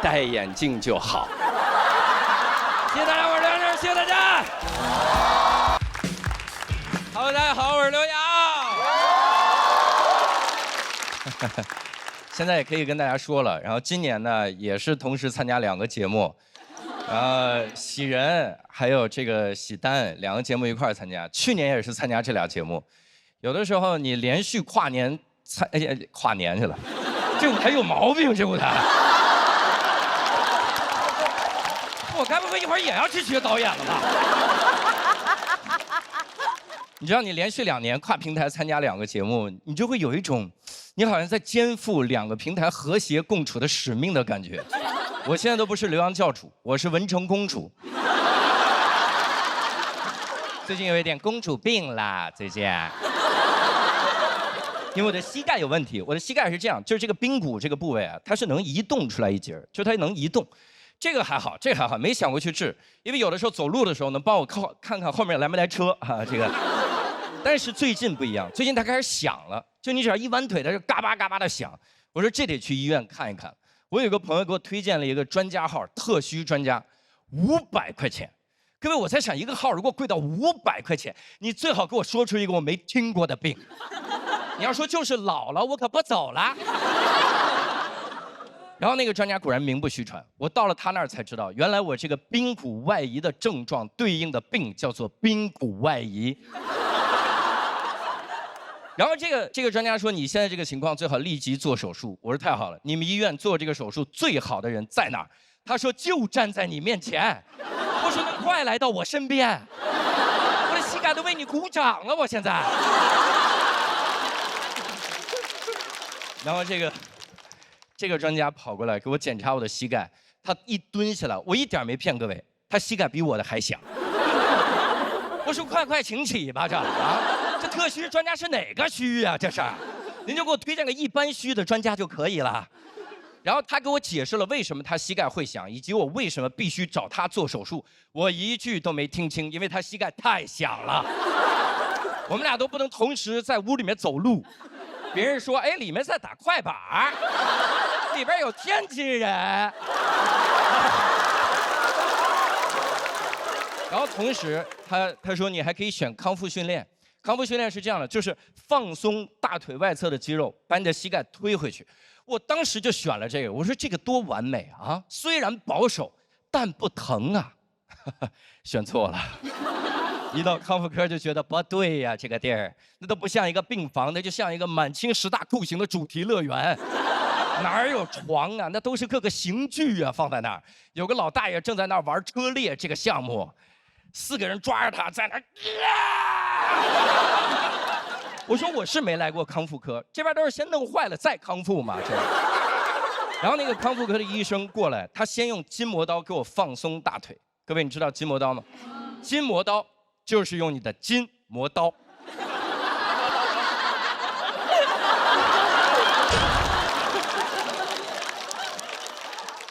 S3: 戴眼镜就好。谢谢大家，我是梁生，谢谢大家。Hello， 大家好，我是刘洋。
S1: 现在也可以跟大家说了，然后今年呢也是同时参加2个节目，喜人还有这个喜单2个节目一块儿参加。去年也是参加这俩节目，有的时候你连续跨年跨年去了，这舞台有毛病，这舞台。我该不会一会儿也要去学导演了吧？你知道，你连续2年跨平台参加2个节目，你就会有一种，你好像在肩负2个平台和谐共处的使命的感觉。我现在都不是刘洋教主，我是文成公主。最近有一点公主病啦，最近。因为我的膝盖有问题，我的膝盖是这样，就是这个髌骨这个部位啊，它是能移动出来一节，就是它能移动。这个还好，这个还好，没想过去治，因为有的时候走路的时候能帮我看看后面来没来车啊，这个。但是最近不一样，最近它开始响了，就你只要一弯腿，它就嘎巴嘎巴的响。我说这得去医院看一看。我有个朋友给我推荐了一个专家号，特需专家，500块钱。各位，我在想，一个号如果贵到500块钱，你最好给我说出一个我没听过的病。你要说就是老了，我可不走了。然后那个专家果然名不虚传，我到了他那儿才知道，原来我这个髌骨外移的症状对应的病叫做髌骨外移。然后这个专家说，你现在这个情况最好立即做手术。我说太好了，你们医院做这个手术最好的人在哪儿？他说就站在你面前。我说你快来到我身边，我的膝盖都为你鼓掌了，我现在。然后这个专家跑过来给我检查我的膝盖，他一蹲下来，我一点没骗各位，他膝盖比我的还响。我说快请起吧，这这特需专家是哪个需啊？这是，您就给我推荐个一般需的专家就可以了。然后他给我解释了为什么他膝盖会响，以及我为什么必须找他做手术，我一句都没听清，因为他膝盖太响了。我们俩都不能同时在屋里面走路。别人说，哎，里面在打快板儿，里边有天津人。然后同时他说你还可以选康复训练。康复训练是这样的，就是放松大腿外侧的肌肉，把你的膝盖推回去。我当时就选了这个，我说这个多完美啊！虽然保守，但不疼啊。选错了，一到康复科就觉得不对呀，这个地儿那都不像一个病房，那就像一个满清十大酷刑的主题乐园。哪有床啊？那都是各个刑具啊，放在那儿。有个老大爷正在那儿玩车裂这个项目，4个人抓着他在那儿。我说我是没来过康复科，这边都是先弄坏了再康复嘛，这。然后那个康复科的医生过来，他先用筋膜刀给我放松大腿。各位，你知道筋膜刀吗？筋膜刀就是用你的筋磨刀。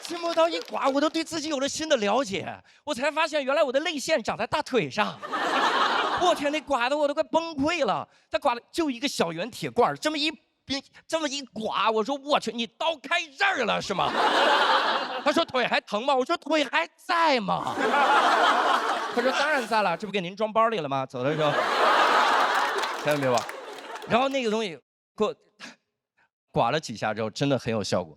S1: 筋膜刀一刮，我都对自己有了新的了解，我才发现原来我的泪腺长在大腿上。我天，那刮的我都快崩溃了。他刮的就一个小圆铁罐，这么一刮，我说我去，你刀开这儿了是吗？他说腿还疼吗？我说腿还在吗？他说当然在了，这不给您装包里了吗？走的时候，看到没有？然后那个东西给我刮了几下之后，真的很有效果，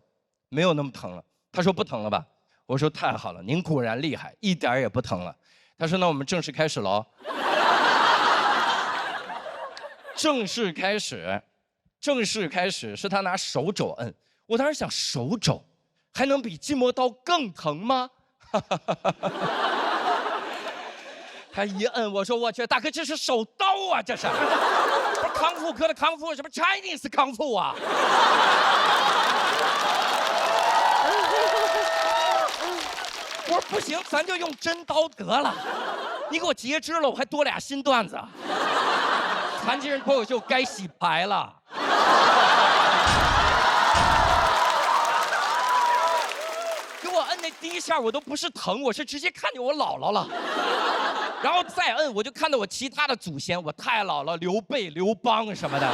S1: 没有那么疼了。他说不疼了吧？我说太好了，您果然厉害，一点也不疼了。他说那我们正式开始喽。正式开始是他拿手肘摁，我当时想手肘还能比筋膜刀更疼吗？他一摁，我说我去，大哥这是手刀啊，这是，不是康复科的康复，什么 Chinese 康复啊？我说不行，咱就用真刀得了，你给我截肢了，我还多俩新段子。残疾人脱口秀该洗牌了。给我摁那第一下，我都不是疼，我是直接看见我姥姥了。然后再摁，我就看到我其他的祖先，我太姥姥刘备、刘邦什么的。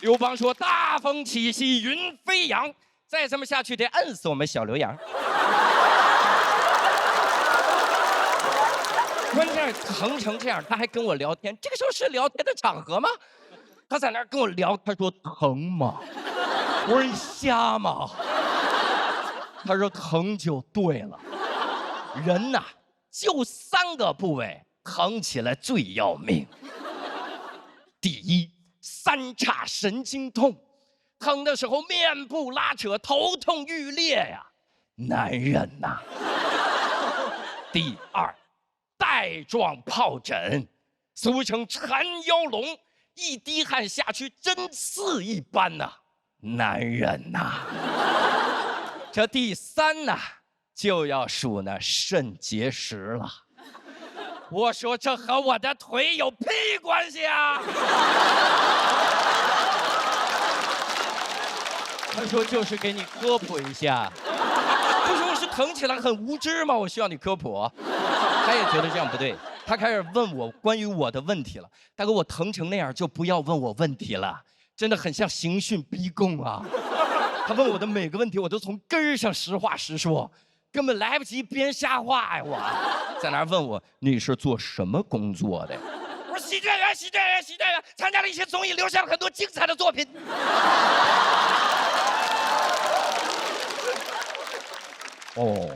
S1: 刘邦说：“大风起兮云飞扬，再这么下去得摁死我们小刘洋。”关键疼成这样，他还跟我聊天。这个时候是聊天的场合吗？他在那儿跟我聊，他说疼吗？我说你瞎吗？他说疼就对了。人呐，就3个部位疼起来最要命。第一，3叉神经痛，疼的时候面部拉扯，头痛欲裂呀，男人呐。第二，带状疱疹，俗称缠腰龙，一滴汗下去针刺一般呐，男人呐。这第3呐，就要数那肾结石了。我说这和我的腿有屁关系啊！他说就是给你科普一下。不是，我是疼起来很无知吗？我需要你科普。他也觉得这样不对，他开始问我关于我的问题了。大哥，我疼成那样就不要问我问题了，真的很像刑讯逼供啊。他问我的每个问题，我都从根儿上实话实说，根本来不及编瞎话呀！我在那儿问我你是做什么工作的？我说喜剧演员，参加了一些综艺，留下了很多精彩的作品。哦，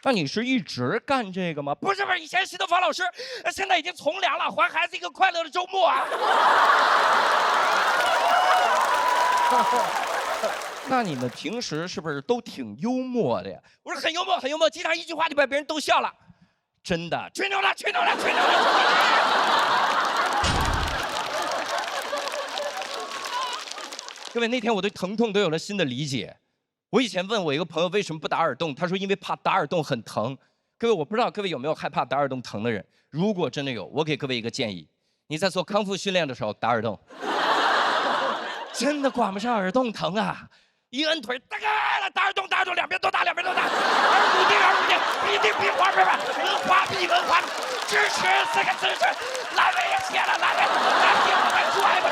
S1: 那你是一直干这个吗？不是，以前是新东方老师，现在已经从良了，还孩子一个快乐的周末啊。那你们平时是不是都挺幽默的呀？我说很幽默，很幽默，经常一句话就把别人逗笑了。真的，吹牛了。各位，那天我对疼痛都有了新的理解。我以前问我一个朋友为什么不打耳洞，他说因为怕打耳洞很疼。各位，我不知道各位有没有害怕打耳洞疼的人，如果真的有，我给各位一个建议，你在做康复训练的时候打耳洞，真的管不上耳洞疼啊。一摁腿，大概打耳洞，两边都打，耳骨钉，鼻钉，鼻花，文化，支持4个支持，阑尾也切了，阑尾，我们拽吧。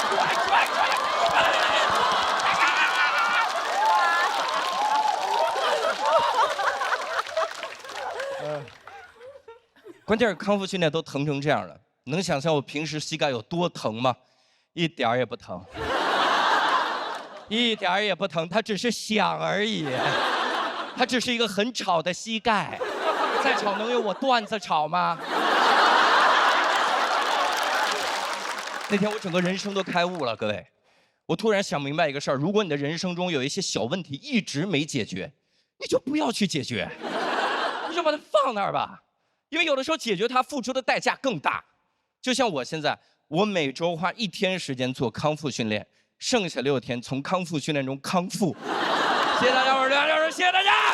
S1: 关键是康复训练都疼成这样了，能想象我平时膝盖有多疼吗？一点儿也不疼，一点儿也不疼，它只是响而已，它只是一个很吵的膝盖，再吵能有我段子吵吗？那天我整个人生都开悟了，各位，我突然想明白一个事儿：如果你的人生中有一些小问题一直没解决，你就不要去解决，你就把它放那儿吧。因为有的时候解决它付出的代价更大，就像我现在，我每周花1天时间做康复训练，剩下6天从康复训练中康复。谢谢大家，我是梁教授，谢谢大家。